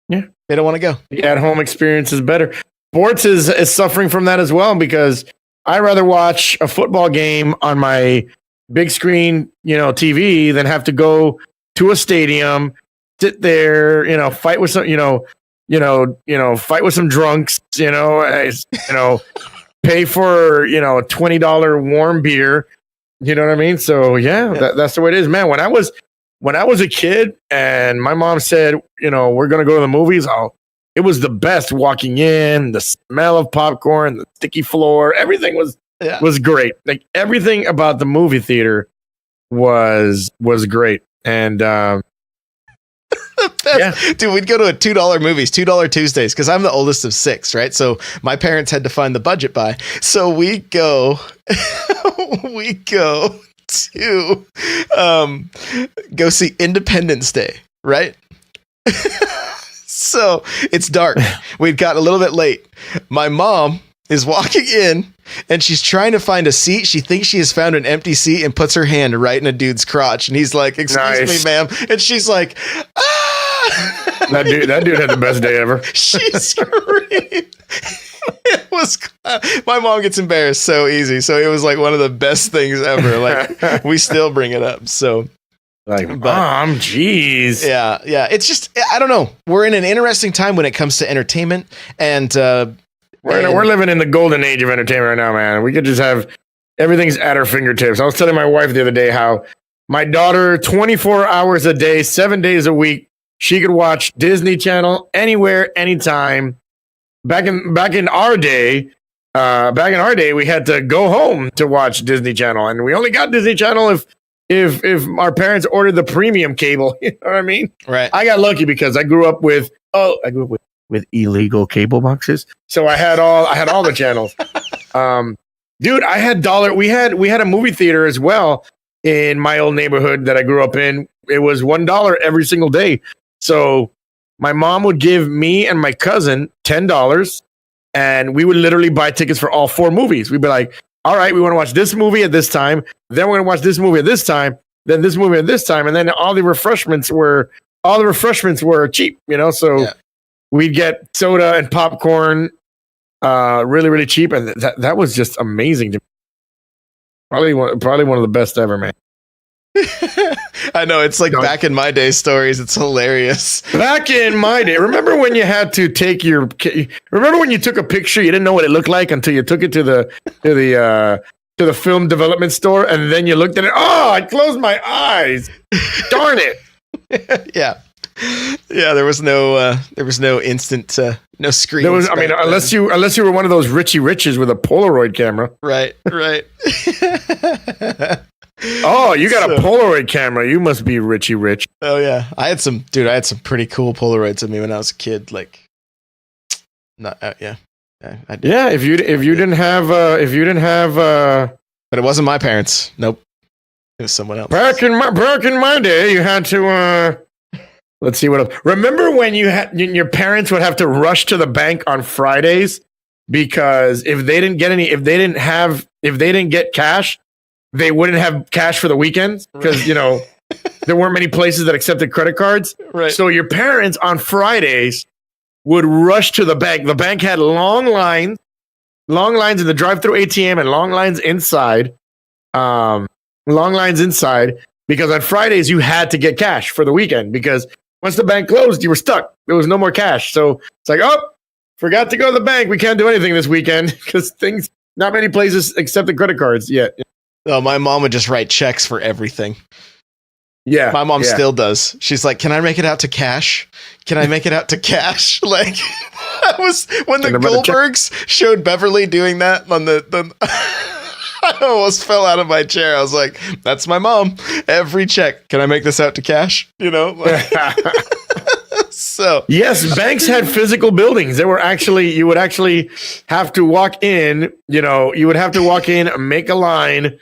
Yeah. They don't want to go. The at-home experience is better. Sports is suffering from that as well, because I'd rather watch a football game on my big screen, TV than have to go to a stadium, sit there, fight with some, fight with some drunks, pay for, $20 warm beer. You know what I mean? So yeah. That's the way it is, man. When I was a kid and my mom said, we're going to go to the movies, it was the best walking in, the smell of popcorn, the sticky floor, everything was great. Like everything about the movie theater was great. And, dude, we'd go to $2 movies, $2 Tuesdays, because I'm the oldest of 6, right? So my parents had to find the budget by. So we go to go see Independence Day, right? So it's dark. We'd got a little bit late. My mom is walking in and she's trying to find a seat. She thinks she has found an empty seat and puts her hand right in a dude's crotch. And he's like, "Excuse me, ma'am." And she's like, "Ah!" That dude had the best day ever. She screamed. It was, my mom gets embarrassed so easy. So it was like one of the best things ever. Like we still bring it up. So Mom, jeez. Yeah. It's just, I don't know. We're in an interesting time when it comes to entertainment, and we're living in the golden age of entertainment right now, man. We could just have everything's at our fingertips. I was telling my wife the other day how my daughter, 24 hours a day, 7 days a week, she could watch Disney Channel anywhere, anytime. Back in our day, we had to go home to watch Disney Channel, and we only got Disney Channel if our parents ordered the premium cable. You know what I mean? Right. I got lucky because I grew up with illegal cable boxes, so I had all the channels. Dude, I had we had a movie theater as well in my old neighborhood that I grew up in. It was $1 every single day. So my mom would give me and my cousin $10, and we would literally buy tickets for all 4 movies. We'd be like, all right, we want to watch this movie at this time, then we're going to watch this movie at this time, then this movie at this time, and then all the refreshments were cheap, so we'd get soda and popcorn really, really cheap, and that was just amazing to me. Probably one of the best ever, man. I know, it's like back in my day stories. It's hilarious. Back in my day, remember when you had to take remember when you took a picture, you didn't know what it looked like until you took it to the film development store, and then you looked at it. Oh, I closed my eyes. Darn it. Yeah. There was no instant, no screen. Unless you were one of those Richie Riches with a Polaroid camera. Right. Oh, you got a Polaroid camera. You must be Richie Rich. Oh yeah. I had some pretty cool Polaroids of me when I was a kid. Like, not, yeah. I did. Yeah. If you didn't have, but it wasn't my parents. Nope. It was someone else. Back in my day, you had to. Let's see what else. Remember when your parents would have to rush to the bank on Fridays because if they didn't get cash, they wouldn't have cash for the weekend because there weren't many places that accepted credit cards. Right. So your parents on Fridays would rush to the bank. The bank had long lines in the drive-through ATM and long lines inside. Because on Fridays you had to get cash for the weekend because once the bank closed, you were stuck. There was no more cash. So it's like, forgot to go to the bank. We can't do anything this weekend because not many places accepted credit cards yet. Oh, my mom would just write checks for everything. Yeah. My mom still does. She's like, can I make it out to cash? Can I make it out to cash? Like, that was when the Goldbergs showed Beverly doing that on the I almost fell out of my chair. I was like, that's my mom. Every check. Can I make this out to cash? So yes, banks had physical buildings. You would actually have to walk in, make a line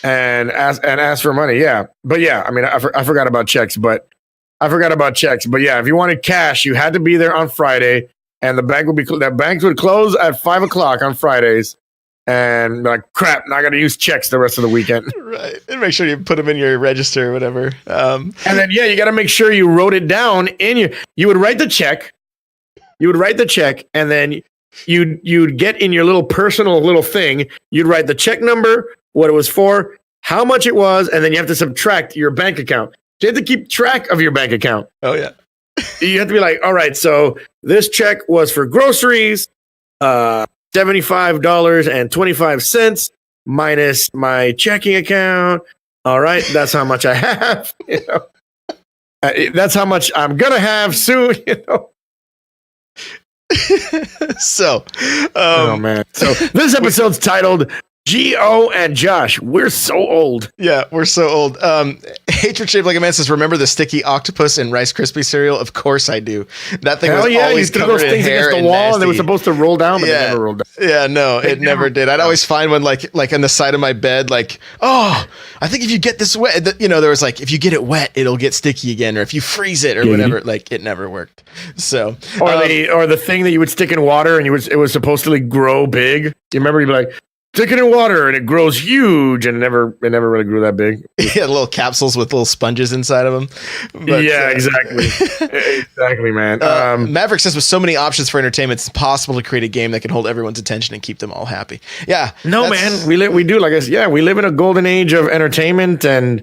and ask for money. Yeah. But yeah, I mean, I forgot about checks, but yeah, if you wanted cash, you had to be there on Friday and the banks would close at 5:00 on Fridays. And like, crap, now I got to use checks the rest of the weekend. Right. And make sure you put them in your register or whatever. And then, you got to make sure you wrote it down you would write the check. And then you'd get in your little personal little thing. You'd write the check number, what it was for, how much it was. And then you have to subtract your bank account. So you have to keep track of your bank account. Oh, yeah. You have to be like, all right, so this check was for groceries, $75.25 minus my checking account. All right, that's how much I have. That's how much I'm gonna have soon. So, oh man. So this episode's titled G.O. and Josh, we're so old. Yeah, we're so old. Hatred Shaped Like a Man says, remember the sticky octopus and Rice Krispie cereal? Of course I do. That thing was always covered those things in hair against the wall and they were supposed to roll down, but they never rolled down. Yeah, no, it never did. I'd always find one like on the side of my bed, like, I think if you get this wet, there was like, if you get it wet, it'll get sticky again, or if you freeze it or whatever, like it never worked. So, or the thing that you would stick in water and it was supposedly grow big. You remember you'd be like, stick it in water and it grows huge, and it never really grew that big. Yeah, little capsules with little sponges inside of them. But, exactly. Exactly, man. Maverick says, with so many options for entertainment, it's impossible to create a game that can hold everyone's attention and keep them all happy. Yeah. No, man. We do. Like I said, we live in a golden age of entertainment, and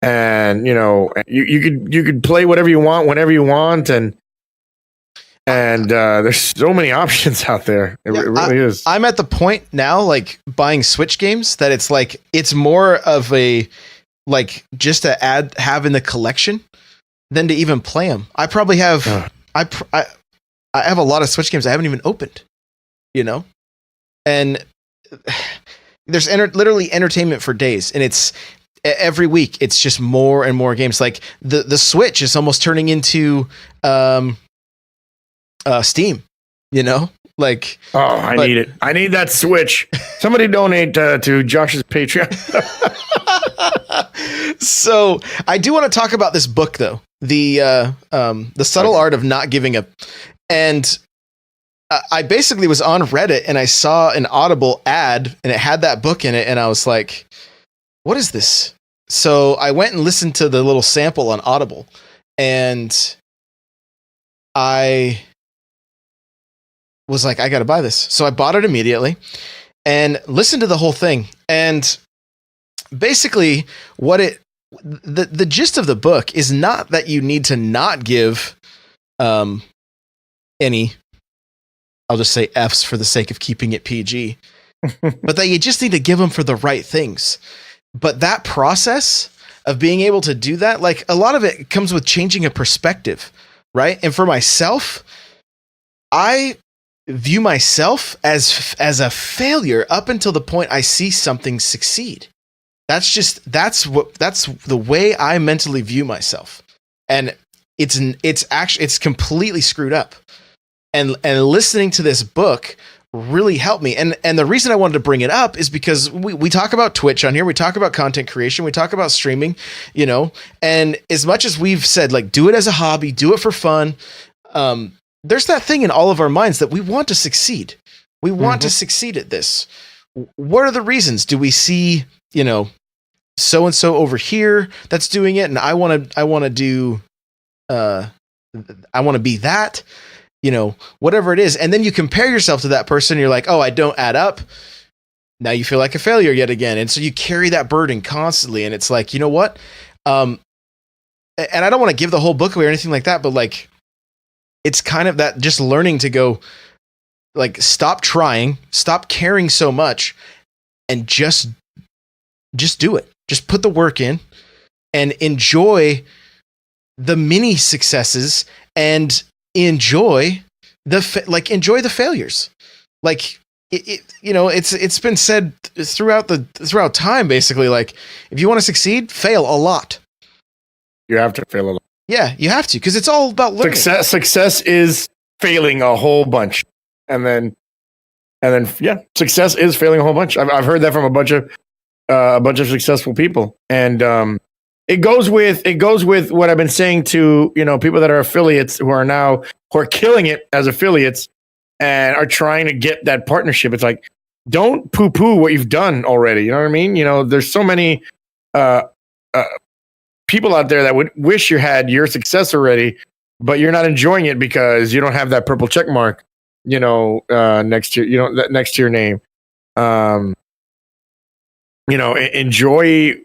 you could play whatever you want whenever you want, and there's so many options out there. It really is. I'm at the point now, like buying Switch games, that it's more of a just to have in the collection than to even play them. I probably have I have a lot of Switch games I haven't even opened, and there's literally entertainment for days, and it's every week it's just more and more games. Like the Switch is almost turning into Steam, like, I need it. I need that Switch. Somebody donate to Josh's Patreon. So I do want to talk about this book though, the subtle art of not giving up. And I basically was on Reddit and I saw an Audible ad and it had that book in it. And I was like, what is this? So I went and listened to the little sample on Audible, and I was like, I got to buy this. So I bought it immediately and listened to the whole thing. And basically the gist of the book is not that you need to not give any, I'll just say F's for the sake of keeping it PG, but that you just need to give them for the right things. But that process of being able to do that, like a lot of it comes with changing a perspective, right? And for myself, I view myself as a failure up until the point I see something succeed. That's the way I mentally view myself. And it's completely screwed up. And listening to this book really helped me. And the reason I wanted to bring it up is because we talk about Twitch on here. We talk about content creation. We talk about streaming, you know, and as much as we've said, like, do it as a hobby, do it for fun. There's that thing in all of our minds that we want to succeed. We want to succeed at this. What are the reasons? Do we see, you know, so-and-so over here that's doing it, and I want to be that, you know, whatever it is. And then you compare yourself to that person. You're like, oh, I don't add up. Now you feel like a failure yet again. And so you carry that burden constantly. And it's like, you know what? And I don't want to give the whole book away or anything like that, but like, it's kind of that just learning to go, like, stop trying, stop caring so much, and just do it. Just put the work in and enjoy the mini successes and enjoy the failures. Like you know, it's been said throughout time, basically, like, if you want to succeed, fail a lot. You have to fail a lot. Yeah, you have to, because it's all about learning. Success is failing a whole bunch. And then yeah, success is failing a whole bunch. I've heard that from a bunch of successful people. And it goes with what I've been saying to, you know, people that are affiliates who are killing it as affiliates and are trying to get that partnership. It's like, don't poo-poo what you've done already. You know what I mean? You know, there's so many people out there that would wish you had your success already, but you're not enjoying it because you don't have that purple check mark, you know, next to your name. You know, enjoy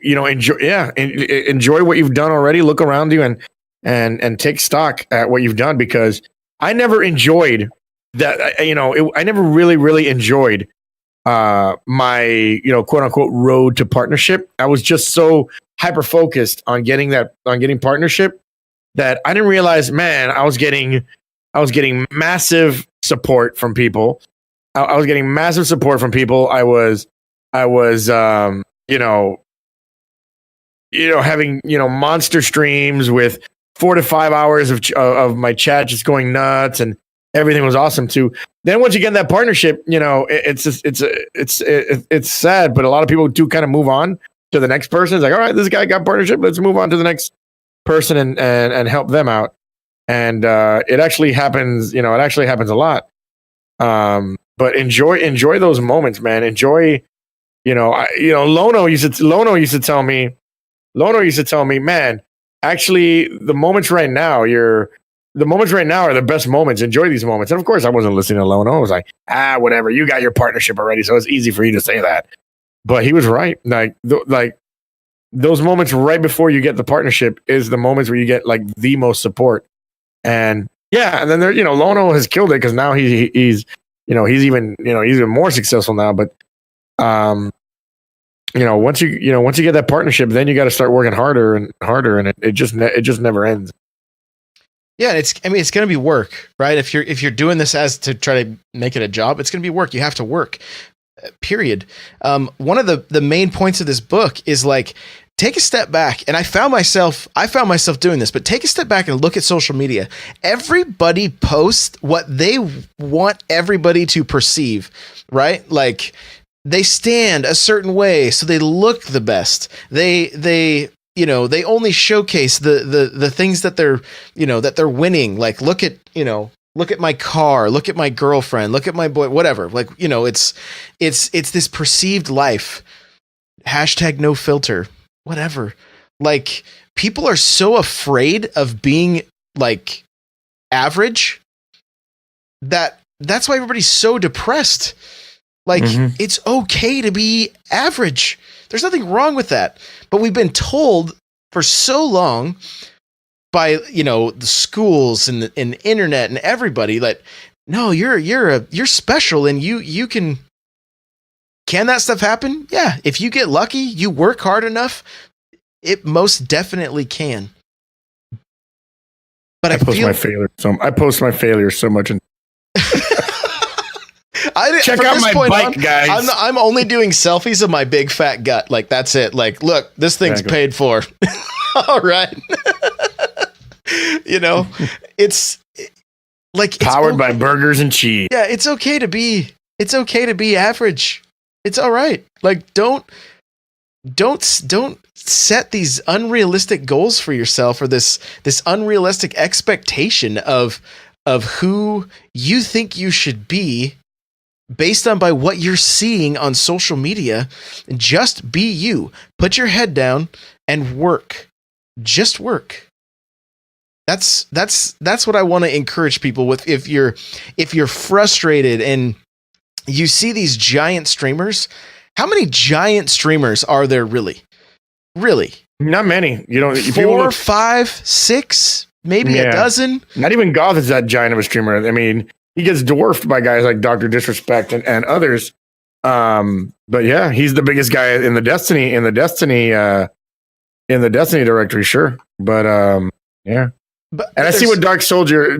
what you've done already. Look around you and take stock at what you've done, because I never enjoyed that. You know, I never really enjoyed my, you know, quote unquote road to partnership. I was just so hyper focused on getting partnership that I didn't realize, man, I was getting massive support from people. I was getting massive support from people. I was you know, having, you know, monster streams with 4 to 5 hours of my chat just going nuts, and everything was awesome too. Then once you get in that partnership, you know, it's sad, but a lot of people do kind of move on to the next person. It's like, all right, this guy got partnership, let's move on to the next person and help them out. And it actually happens, you know, a lot. But enjoy those moments, man. Enjoy. Lono used to tell me, man, actually the moments right now are the best moments. Enjoy these moments. And of course I wasn't listening to Lono. I was like, whatever, you got your partnership already, so it's easy for you to say that. But he was right. Like those moments right before you get the partnership is the moments where you get like the most support. And yeah, and then there, you know, Lono has killed it because now he's even more successful now. But once you get that partnership, then you got to start working harder and harder, and it just never ends. Yeah, it's going to be work, right? If you're doing this as to try to make it a job, it's going to be work. You have to work. Period. One of the main points of this book is like, take a step back. And I found myself doing this, but take a step back and look at social media. Everybody posts what they want everybody to perceive, right? Like, they stand a certain way, so they look the best. They only showcase the things that they're winning. Like, look at my car, look at my girlfriend, look at my boy, whatever. Like, you know, it's this perceived life. # no filter, whatever. Like, people are so afraid of being like average that's why everybody's so depressed. Like, It's okay to be average. There's nothing wrong with that. But we've been told for so long by, you know, the schools and the internet and everybody that, no, you're special, and you can that stuff happen? Yeah. If you get lucky, you work hard enough, it most definitely can. But I post my failure so much. Check out my bike, guys. I'm only doing selfies of my big fat gut. Like, that's it. Like, look, this thing's paid for. All right. You know, it's like, powered by burgers and cheese. Yeah, it's okay to be It's okay to be average. It's all right. Like don't set these unrealistic goals for yourself, or this unrealistic expectation of who you think you should be based on by what you're seeing on social media. Just be you. Put your head down and work. Just work. That's what I want to encourage people with. If you're frustrated and you see these giant streamers, how many giant streamers are there really? Really? Not many. You don't. 4, 5, 6, maybe a dozen. Not even Goth is that giant of a streamer. I mean, he gets dwarfed by guys like Dr. Disrespect and others. But yeah, he's the biggest guy in the Destiny directory, sure. But yeah. And I see what Dark Soldier.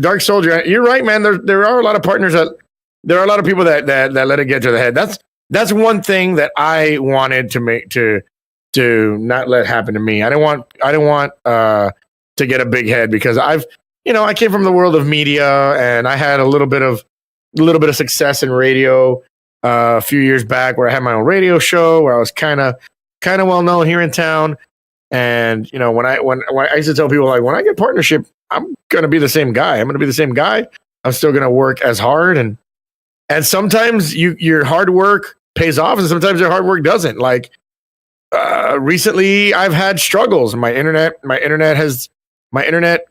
You're right, man. There are a lot of partners there are a lot of people that let it get to the head. That's one thing that I wanted to not let happen to me. I don't want to get a big head, because I came from the world of media, and I had a little bit of success in radio a few years back, where I had my own radio show where I was kind of well known here in town. And when I used to tell people, like, when I get partnership, I'm gonna be the same guy. I'm still gonna work as hard, and sometimes your hard work pays off, and sometimes your hard work doesn't. Like recently, I've had struggles. My internet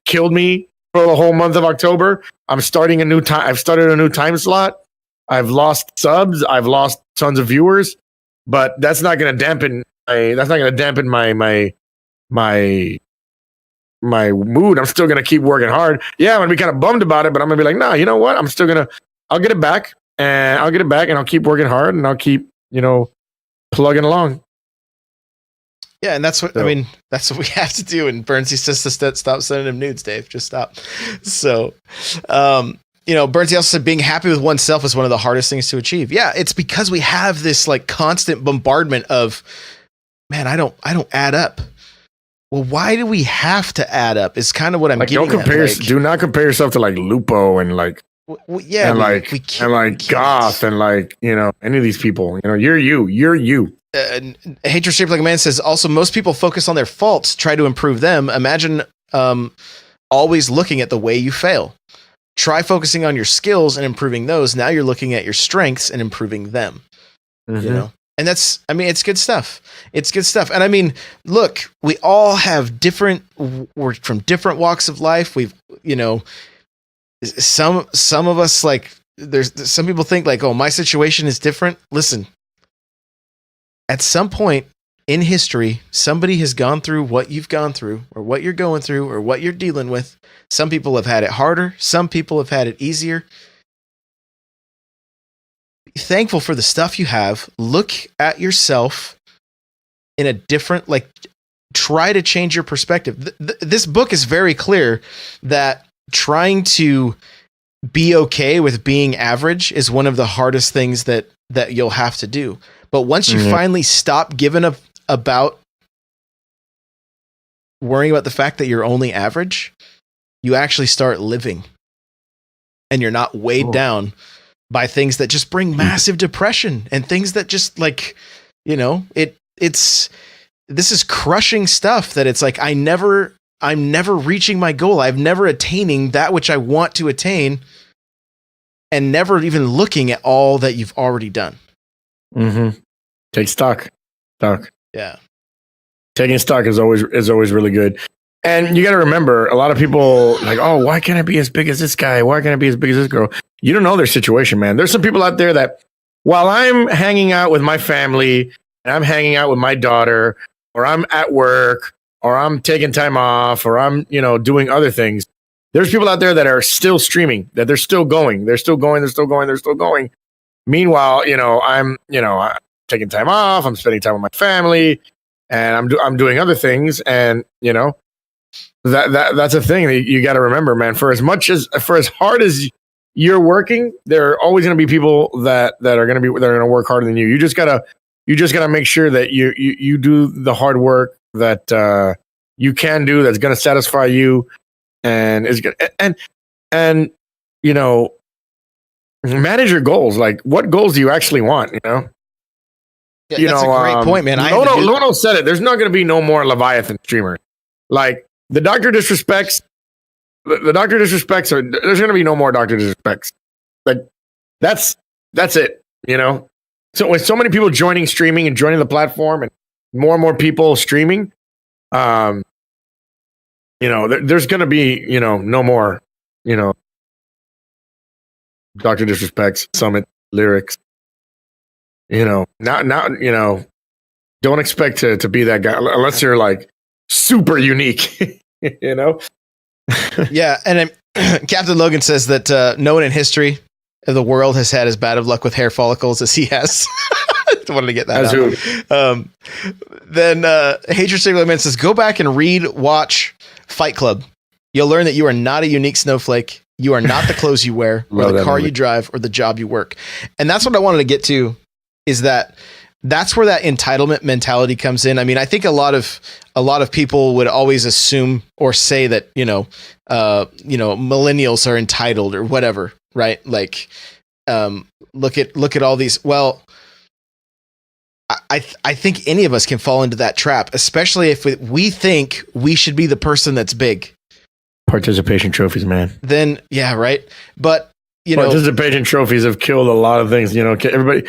killed me for the whole month of October. I've started a new time slot. I've lost subs. I've lost tons of viewers, but that's not going to dampen my mood. I'm still going to keep working hard. Yeah, I'm going to be kind of bummed about it, but I'm going to be like, nah, you know what? I'll get it back, and I'll keep working hard, and I'll keep, plugging along. Yeah, and that's what that's what we have to do. And Bernsey says to stop sending him nudes, Dave. Just stop. So, Bernsey also said being happy with oneself is one of the hardest things to achieve. Yeah, it's because we have this like constant bombardment of, man, I don't add up. Well, why do we have to add up? Is kind of what I'm getting at. Do not compare yourself to like Lupo and like Goth and like any of these people. You're you. Hatred Shaped Like a Man says also most people focus on their faults, try to improve them. Imagine always looking at the way you fail. Try focusing on your skills and improving those. Now you're looking at your strengths and improving them. Mm-hmm. And that's, it's good stuff. It's good stuff. And I mean, look, we all have we're from different walks of life. We've, some of us, like, there's some people think like, oh, my situation is different. Listen, at some point in history, somebody has gone through what you've gone through, or what you're going through, or what you're dealing with. Some people have had it harder. Some people have had it easier. Be thankful for the stuff you have. Look at yourself in a different, like, try to change your perspective. This book is very clear that trying to be okay with being average is one of the hardest things that you'll have to do. But once you finally stop giving up about worrying about the fact that you're only average, you actually start living, and you're not weighed down by things that just bring massive depression and things that just like, this is crushing stuff that it's like, I'm never reaching my goal. I'm never attaining that which I want to attain, and never even looking at all that you've already done. Mm-hmm. Take stock. Yeah. Taking stock is always really good. And you got to remember, a lot of people like, oh, why can't I be as big as this guy? Why can't I be as big as this girl? You don't know their situation, man. There's some people out there that while I'm hanging out with my family and I'm hanging out with my daughter, or I'm at work, or I'm taking time off, or I'm, doing other things, there's people out there that are still streaming, that they're still going. Meanwhile, I'm taking time off, I'm spending time with my family, and I'm doing other things, and that's a thing that you got to remember, man. For as hard as you're working, there are always going to be people that are going to work harder than you. You just gotta make sure that you do the hard work that you can do, that's going to satisfy you, and is good. And manage your goals. Like, what goals do you actually want? You know. Yeah, that's a great point, man. Lono said it. There's not going to be no more Leviathan streamer. Like the Doctor Disrespects, the Doctor Disrespects are. There's going to be no more Doctor Disrespects. Like that's it. You know. So with so many people joining streaming and joining the platform, and more and more people streaming, you know, there's going to be no more Doctor Disrespects, Summit, Lyrics. Now, don't expect to be that guy unless you're like super unique, you know? Yeah. And Captain Logan says that no one in history of the world has had as bad of luck with hair follicles as he has. I wanted to get that out. Then Hatred Singular Man says, go back and watch Fight Club. You'll learn that you are not a unique snowflake. You are not the clothes you wear or the car you drive or the job you work. And that's what I wanted to get to, is that's where that entitlement mentality comes in. I mean, I think a lot of people would always assume or say that, millennials are entitled or whatever, right? Like, look at all these. Well, I think any of us can fall into that trap, especially if we think we should be the person that's big. Participation trophies, man. Then, yeah, right. But participation trophies have killed a lot of things. Everybody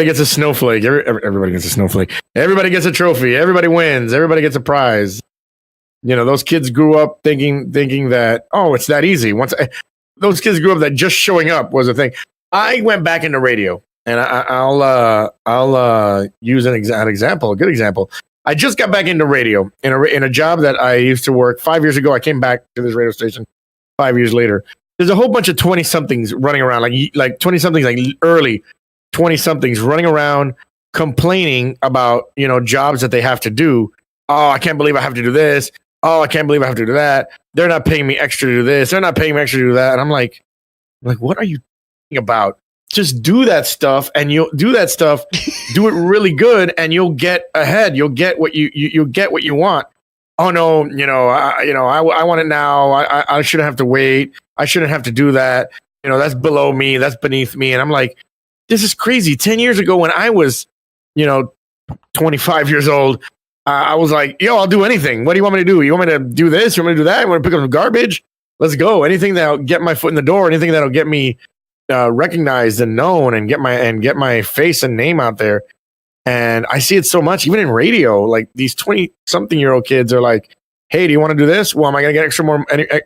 gets a snowflake. Everybody gets a snowflake. Everybody gets a trophy. Everybody wins. Everybody gets a prize. Those kids grew up thinking that, oh, it's that easy. Those kids grew up that just showing up was a thing. I went back into radio, and I'll use an example, a good example. I just got back into radio in a job that I used to work 5 years ago. I came back to this radio station 5 years later. There's a whole bunch of 20-somethings running around, like 20-somethings, like early 20-somethings running around complaining about, jobs that they have to do. Oh, I can't believe I have to do this. Oh, I can't believe I have to do that. They're not paying me extra to do this. They're not paying me extra to do that. And I'm like, what are you thinking about? Just do that stuff, and you'll do that stuff. Do it really good, and you'll get ahead. You'll get what you'll get what you want. Oh no, I want it now. I shouldn't have to wait. I shouldn't have to do that. That's below me. That's beneath me. And I'm like, this is crazy. 10 years ago, when I was, 25 years old, I was like, yo, I'll do anything. What do you want me to do? You want me to do this? You want me to do that? You want to pick up some garbage? Let's go. Anything that'll get my foot in the door. Anything that'll get me recognized and known, and get my face and name out there. And I see it so much, even in radio. Like these 20-something-year-old kids are like, "Hey, do you want to do this? Well, am I going to get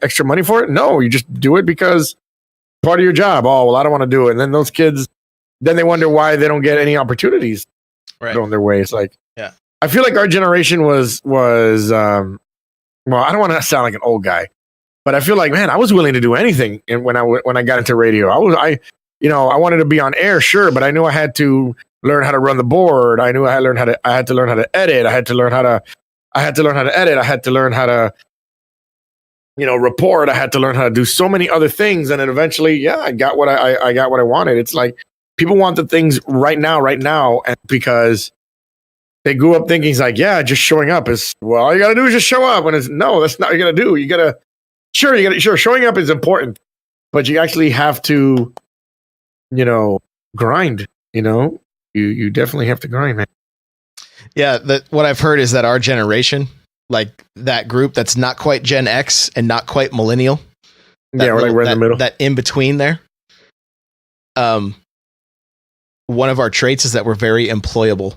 extra money for it? No, you just do it because part of your job. Oh, well, I don't want to do it." And then those kids, then they wonder why they don't get any opportunities going their way. It's like, yeah, I feel like our generation was well, I don't want to sound like an old guy, but I feel like, man, I was willing to do anything. And when I got into radio, I wanted to be on air, sure, but I knew I had to learn how to run the board. I knew I had to learn how to edit. I had to learn how to edit. I had to learn how to, report. I had to learn how to do so many other things. And then eventually, I got what I got what I wanted. It's like people want the things right now. And because they grew up thinking it's like, just showing up is, well, all you got to do is just show up. And it's, no, that's not what you got to do. You got to, sure, showing up is important, but you actually have to, grind, you definitely have to grind, man. Yeah. What I've heard is that our generation, like that group that's not quite Gen X and not quite millennial. We're in the middle. That in between there. One of our traits is that we're very employable,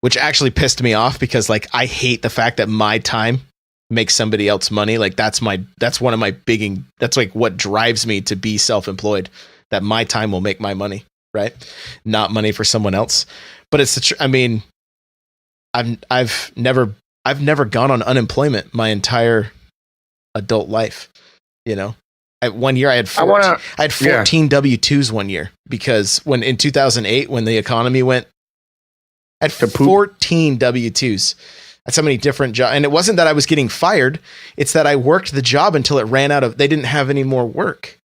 which actually pissed me off because I hate the fact that my time makes somebody else money. That's one of my that's what drives me to be self-employed, that my time will make my money, right? Not money for someone else. But it's I've never gone on unemployment my entire adult life. One year I had 14 W-2s one year, because in 2008, when the economy went, I had 14 W-2s. That's how many different jobs. And it wasn't that I was getting fired. It's that I worked the job until it ran out they didn't have any more work.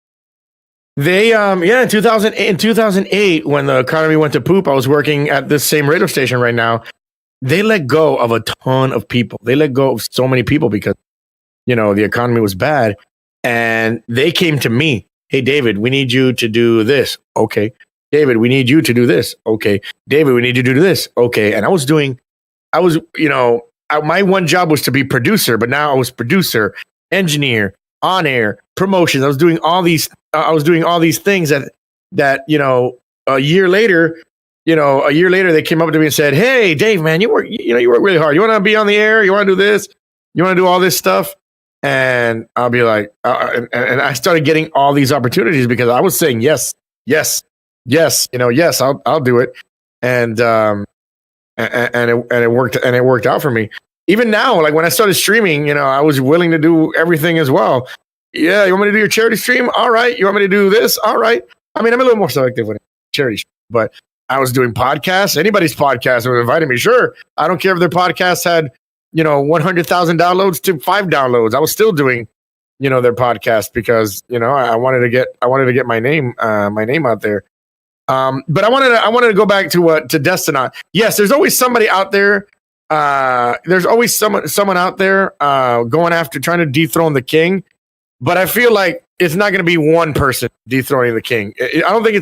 They, in 2008, when the economy went to poop, I was working at this same radio station right now. They let go of a ton of people. They let go of so many people because, the economy was bad. And they came to me hey, David, we need you to do this. Okay. David, we need you to do this. Okay. David, we need you to do this. Okay. And my one job was to be producer, but now I was producer, engineer, on air, promotions. I was doing all these things that a year later they came up to me and said, "Hey, Dave, man, you work really hard. You want to be on the air? You want to do this? You want to do all this stuff?" And I'll be like, and I started getting all these opportunities because I was saying yes, yes, yes, yes, I'll do it, and it worked out for me. Even now, like when I started streaming, I was willing to do everything as well. Yeah, you want me to do your charity stream? All right. You want me to do this? All right. I mean, I'm a little more selective with charity stream, but I was doing podcasts. Anybody's podcast would invite me. Sure. I don't care if their podcast had, 100,000 downloads to 5 downloads. I was still doing, their podcast because, I wanted to get my name out there. But I wanted to go back to Destiny. Yes, there's always somebody out there. There's always someone out there going after trying to dethrone the king. But I feel like it's not going to be one person dethroning the king. I don't think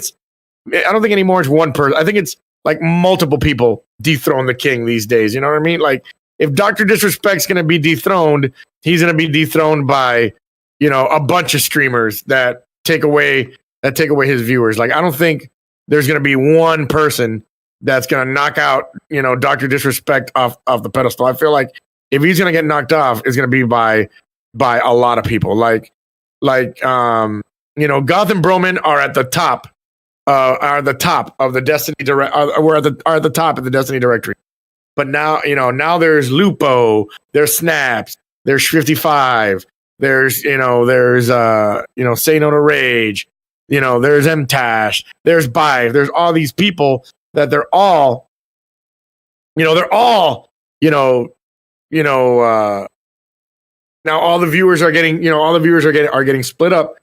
anymore it's one person. I think it's like multiple people dethrone the king these days. You know what I mean? Like if Dr. Disrespect's going to be dethroned, he's going to be dethroned by, a bunch of streamers that take away his viewers. Like I don't think there's going to be one person that's going to knock out, Dr. Disrespect off the pedestal. I feel like if he's going to get knocked off, it's going to be by a lot of people. Like Goth and Broman are at the top. Are the top of the Destiny are at the top of the Destiny directory. But now, now there's Lupo, there's Snaps, there's 55, there's Say No to Rage, there's MTash, there's Bive, there's all these people that they're all now all the viewers are getting split up,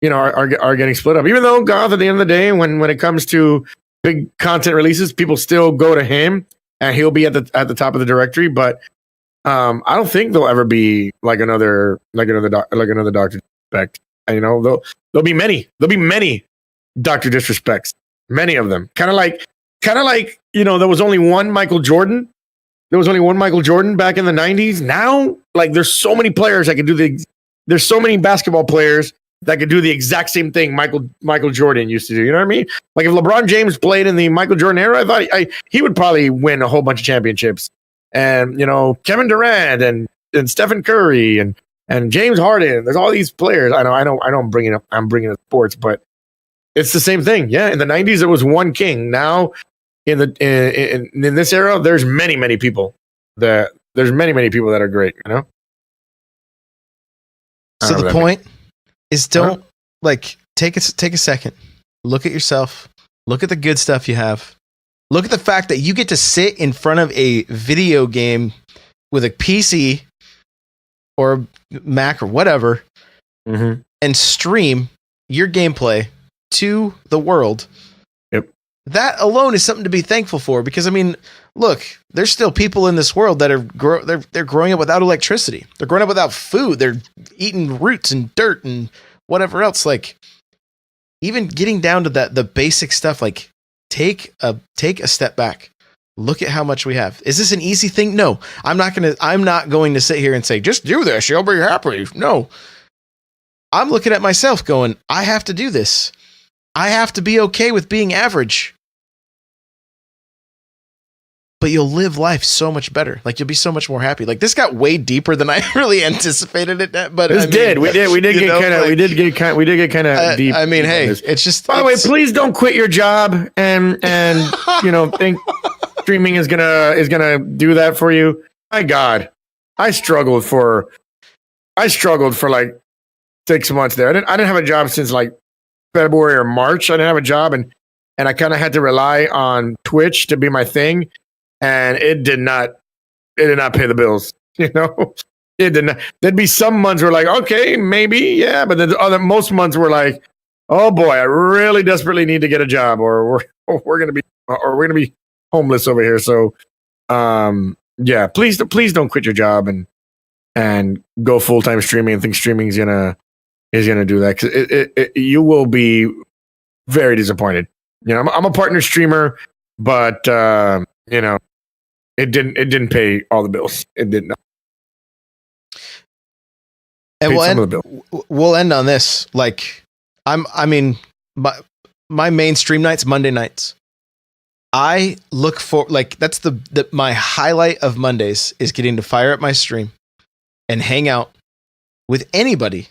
are getting split up. Even though Goth, at the end of the day, when it comes to big content releases, people still go to him and he'll be at the top of the directory. But I don't think there'll ever be like another Dr. Disrespect. There'll be many Dr. Disrespects, many of them. Kind of like there was only one Michael Jordan. There was only one Michael Jordan back in the 90s. Now, like, there's so many players that could do there's so many basketball players that could do the exact same thing Michael Jordan used to do. You know what I mean? Like, if LeBron James played in the Michael Jordan era, I thought he would probably win a whole bunch of championships. And, Kevin Durant and Stephen Curry and James Harden. There's all these players. I know I'm bringing up sports, but it's the same thing. Yeah. In the 90s, there was one king. Now, in this era, there's many people that are great, So the point is don't take a second, look at yourself, look at the good stuff you have, look at the fact that you get to sit in front of a video game with a PC or Mac or whatever, and stream your gameplay to the world. That alone is something to be thankful for, because look, there's still people in this world that are they're growing up without electricity. They're growing up without food. They're eating roots and dirt and whatever else. Like, even getting down to the basic stuff, like take a step back. Look at how much we have. Is this an easy thing? No. I'm not going to sit here and say, just do this, you'll be happy. No. I'm looking at myself going, I have to do this. I have to be okay with being average. But you'll live life so much better. Like, you'll be so much more happy. Like, this got way deeper than I really anticipated it. But we did get kind of deep. Hey, it's just. By the way, please don't quit your job and think streaming is gonna do that for you. My God, I struggled for like 6 months there. I didn't have a job since like February or March. I didn't have a job, and I kind of had to rely on Twitch to be my thing, and it did not pay the bills. It did not. There'd be some months where like, okay, maybe, yeah, but most months were like, oh boy, I really desperately need to get a job, or we're gonna be homeless over here. So, yeah, please don't quit your job and go full-time streaming and think streaming is gonna is going to do that, because you will be very disappointed. You know, I'm a partner streamer, but you know, it didn't pay all the bills. It didn't. And we'll end on this. Like, I mean, my main stream nights, Monday nights. I look for, like, that's my highlight of Mondays is getting to fire up my stream and hang out with anybody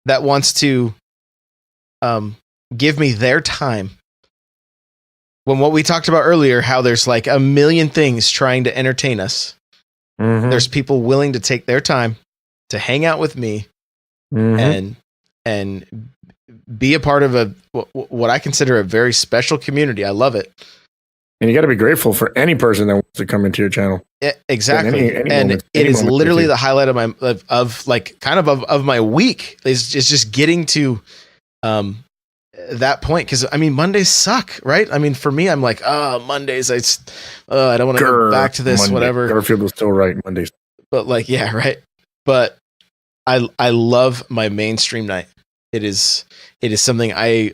that wants to give me their time. When what we talked about earlier, how there's like a million things trying to entertain us. Mm-hmm. There's people willing to take their time to hang out with me and be a part of what I consider a very special community. I love it. And you got to be grateful for any person that wants to come into your channel. Exactly. And it is literally the highlight of my week is just getting to that point. Cause I mean, Mondays suck, right? I mean, for me, I'm like, Mondays, I don't want to go back to this, whatever. Garfield was still right Mondays. But like, yeah, right. But I love my mainstream night. It is something I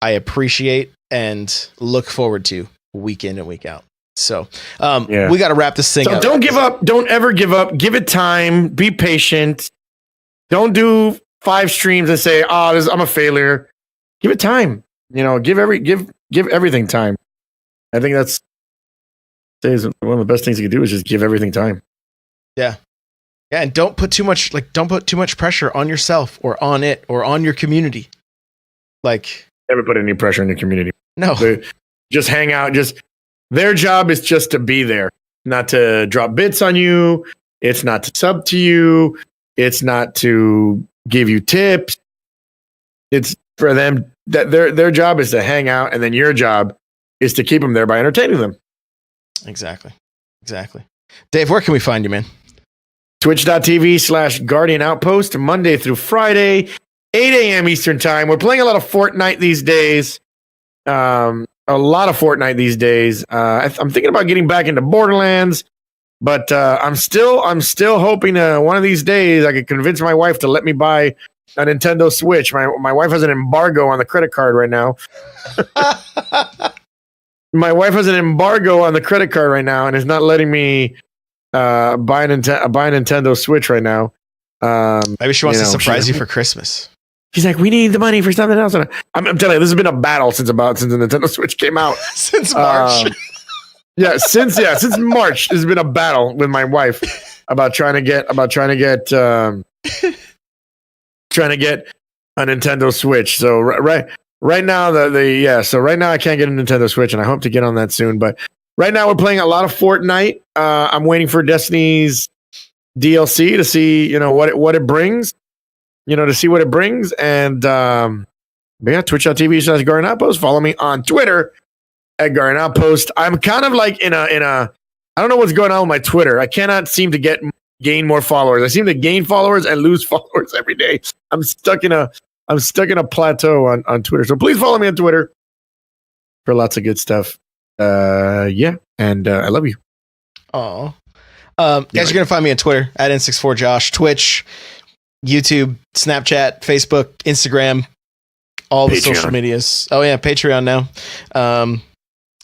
appreciate and look forward to week in and week out. So we got to wrap this thing up. Don't give up. Don't ever give up. Give it time. Be patient. Don't do 5 streams and say, I'm a failure. Give it time. You know, give everything time. I think that's one of the best things you can do is just give everything time. Yeah. Yeah. And don't put too much pressure on yourself or on it or on your community. Like, never put any pressure on your community. No. Just hang out. Their job is just to be there, not to drop bits on you. It's not to sub to you. It's not to give you tips. It's for them that their job is to hang out, and then your job is to keep them there by entertaining them. Exactly. Dave, where can we find you, man? Twitch.tv/Guardian Outpost, Monday through Friday, 8 a.m. Eastern time. We're playing a lot of Fortnite these days. I'm thinking about getting back into Borderlands, but I'm still hoping one of these days I could convince my wife to let me buy a Nintendo Switch. My wife has an embargo on the credit card right now. My wife has an embargo on the credit card right now and is not letting me buy a Nintendo Switch right now. Maybe she wants to surprise you for Christmas. She's like, we need the money for something else. I'm telling you, this has been a battle since the Nintendo Switch came out. Since March. Since March, there's been a battle with my wife about trying to get a Nintendo Switch. So right now right now I can't get a Nintendo Switch, and I hope to get on that soon. But right now we're playing a lot of Fortnite. I'm waiting for Destiny's DLC to see what it brings. To see what it brings. And Twitch.tv/Guardian Outpost. Follow me on Twitter @Guardian Outpost. I'm kind of like in a I don't know what's going on with my Twitter. I cannot seem to gain more followers. I seem to gain followers and lose followers every day. I'm stuck in a plateau on Twitter. So please follow me on Twitter for lots of good stuff. And I love you. Oh. Guys, you're gonna find me on Twitter @N64Josh, Twitch, YouTube, Snapchat, Facebook, Instagram, all the social medias. Oh yeah, Patreon now.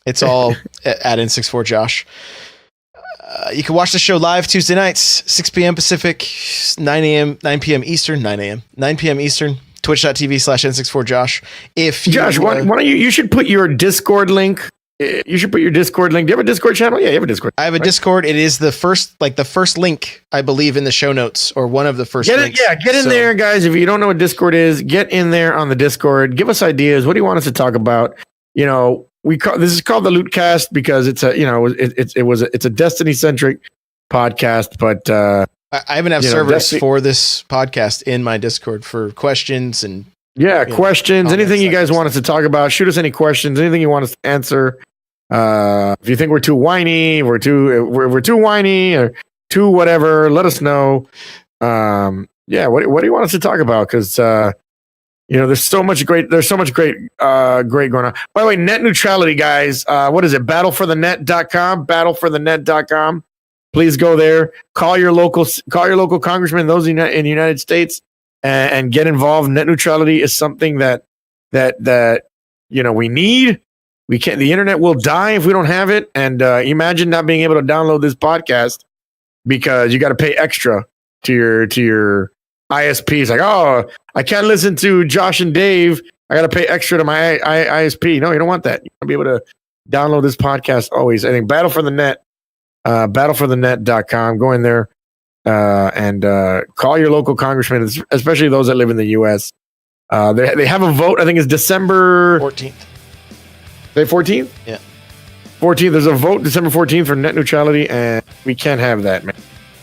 It's all at N64Josh. You can watch the show live Tuesday nights, 6 p.m. Pacific, 9 p.m. Eastern, 9 p.m. Eastern. Twitch.tv/N64Josh. Josh, why don't you should put your Discord link. You should put your Discord link. Do you have a Discord channel? Yeah, you have a Discord. I have a Discord. It is the first link, I believe, in the show notes, or one of the first links. Get in there, guys. If you don't know what Discord is, get in there on the Discord. Give us ideas. What do you want us to talk about? This is called the Lootcast because it's a Destiny centric podcast, but I even have servers for this podcast in my Discord for questions and questions. Anything you guys want us to talk about, shoot us any questions. Anything you want us to answer. If you think we're too whiny, we're too whiny or too whatever, let us know. What do you want us to talk about? Because there's so much great going on. By the way, net neutrality, guys. What is it? Battleforthenet.com. Please go there. Call your local congressman, those in the United States, and get involved. Net neutrality is something that we need. We can't. The internet will die if we don't have it. And imagine not being able to download this podcast because you got to pay extra to your ISP. It's like, oh, I can't listen to Josh and Dave. I got to pay extra to my ISP. No, you don't want that. You want to be able to download this podcast always. I think Battle for the Net, battleforthenet.com. Go in there and call your local congressman, especially those that live in the U.S. They have a vote. I think it's December 14th. Say 14th? Yeah. 14th. There's a vote December 14th for net neutrality, and we can't have that, man.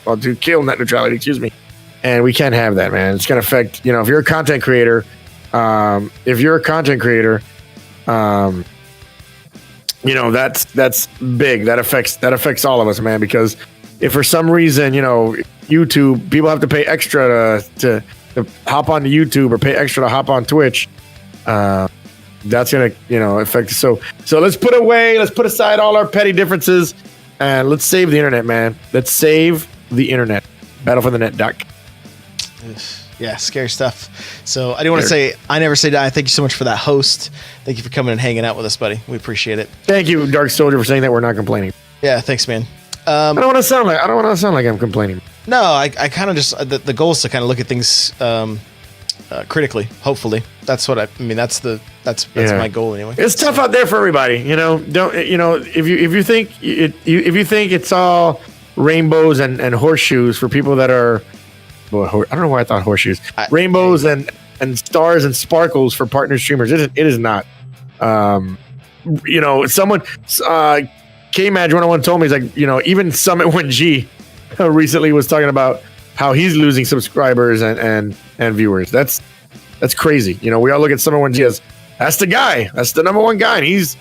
Well, to kill net neutrality, excuse me. And we can't have that, man. It's going to affect, if you're a content creator, that's big. That affects all of us, man, because if for some reason, YouTube, people have to pay extra to hop onto YouTube or pay extra to hop on Twitch, that's going to, affect us. So let's put aside all our petty differences and let's save the internet, man. Let's save the internet. Battleforthenet.com. Yeah, scary stuff. So I do want to say, I never say die. Thank you so much for that host. Thank you for coming and hanging out with us, buddy. We appreciate it. Thank you, Dark Soldier, for saying that we're not complaining. Yeah, thanks, man. I don't want to sound like I'm complaining. No, I kind of just the goal is to kind of look at things critically. Hopefully, that's what I mean. That's my goal anyway. It's tough out there for everybody. If you think it's all rainbows and horseshoes for people that are. Well, I don't know why I thought horseshoes. Rainbows and stars and sparkles for partner streamers. It is not. Someone K-Madge101 told me, he's like, even Summit 1G recently was talking about how he's losing subscribers and viewers. That's crazy. We all look at Summit 1G as that's the guy. That's the number one guy. And he's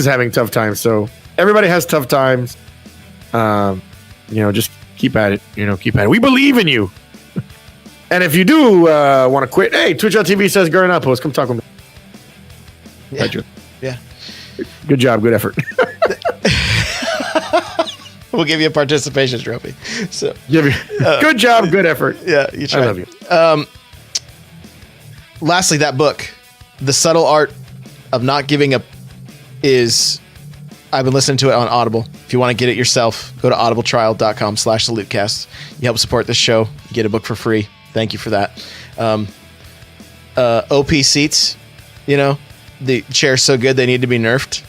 having tough times. So everybody has tough times. Just keep at it. Keep at it. We believe in you. And if you do want to quit, hey, Twitch.tv says Gurren Outpost. Come talk with me. Yeah. Good job. Good effort. We'll give you a participation trophy. So good job. Good effort. Yeah, you try. I love you. Lastly, that book, The Subtle Art of Not Giving Up, I've been listening to it on Audible. If you want to get it yourself, go to audibletrial.com/thelootcast. You help support this show. You get a book for free. Thank you for that. OP seats, the chair's so good they need to be nerfed.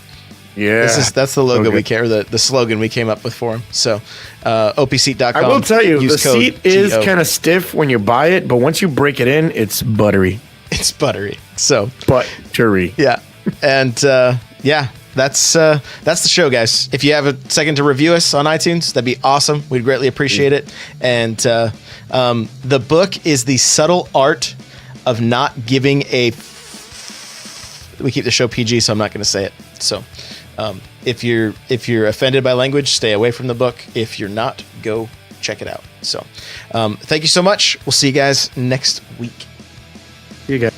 Yeah. That's the logo the slogan we came up with for him. So opseat.com. I will tell you, the seat is kind of stiff when you buy it, but once you break it in, it's buttery. It's buttery. So buttery. Yeah. And that's the show, guys. If you have a second to review us on iTunes, that'd be awesome. We'd greatly appreciate it. And the book is The Subtle Art of Not Giving a we keep the show PG, so I'm not going to say it. So if you're offended by language, stay away from the book. If you're not, go check it out. So thank you so much. We'll see you guys next week. See you guys.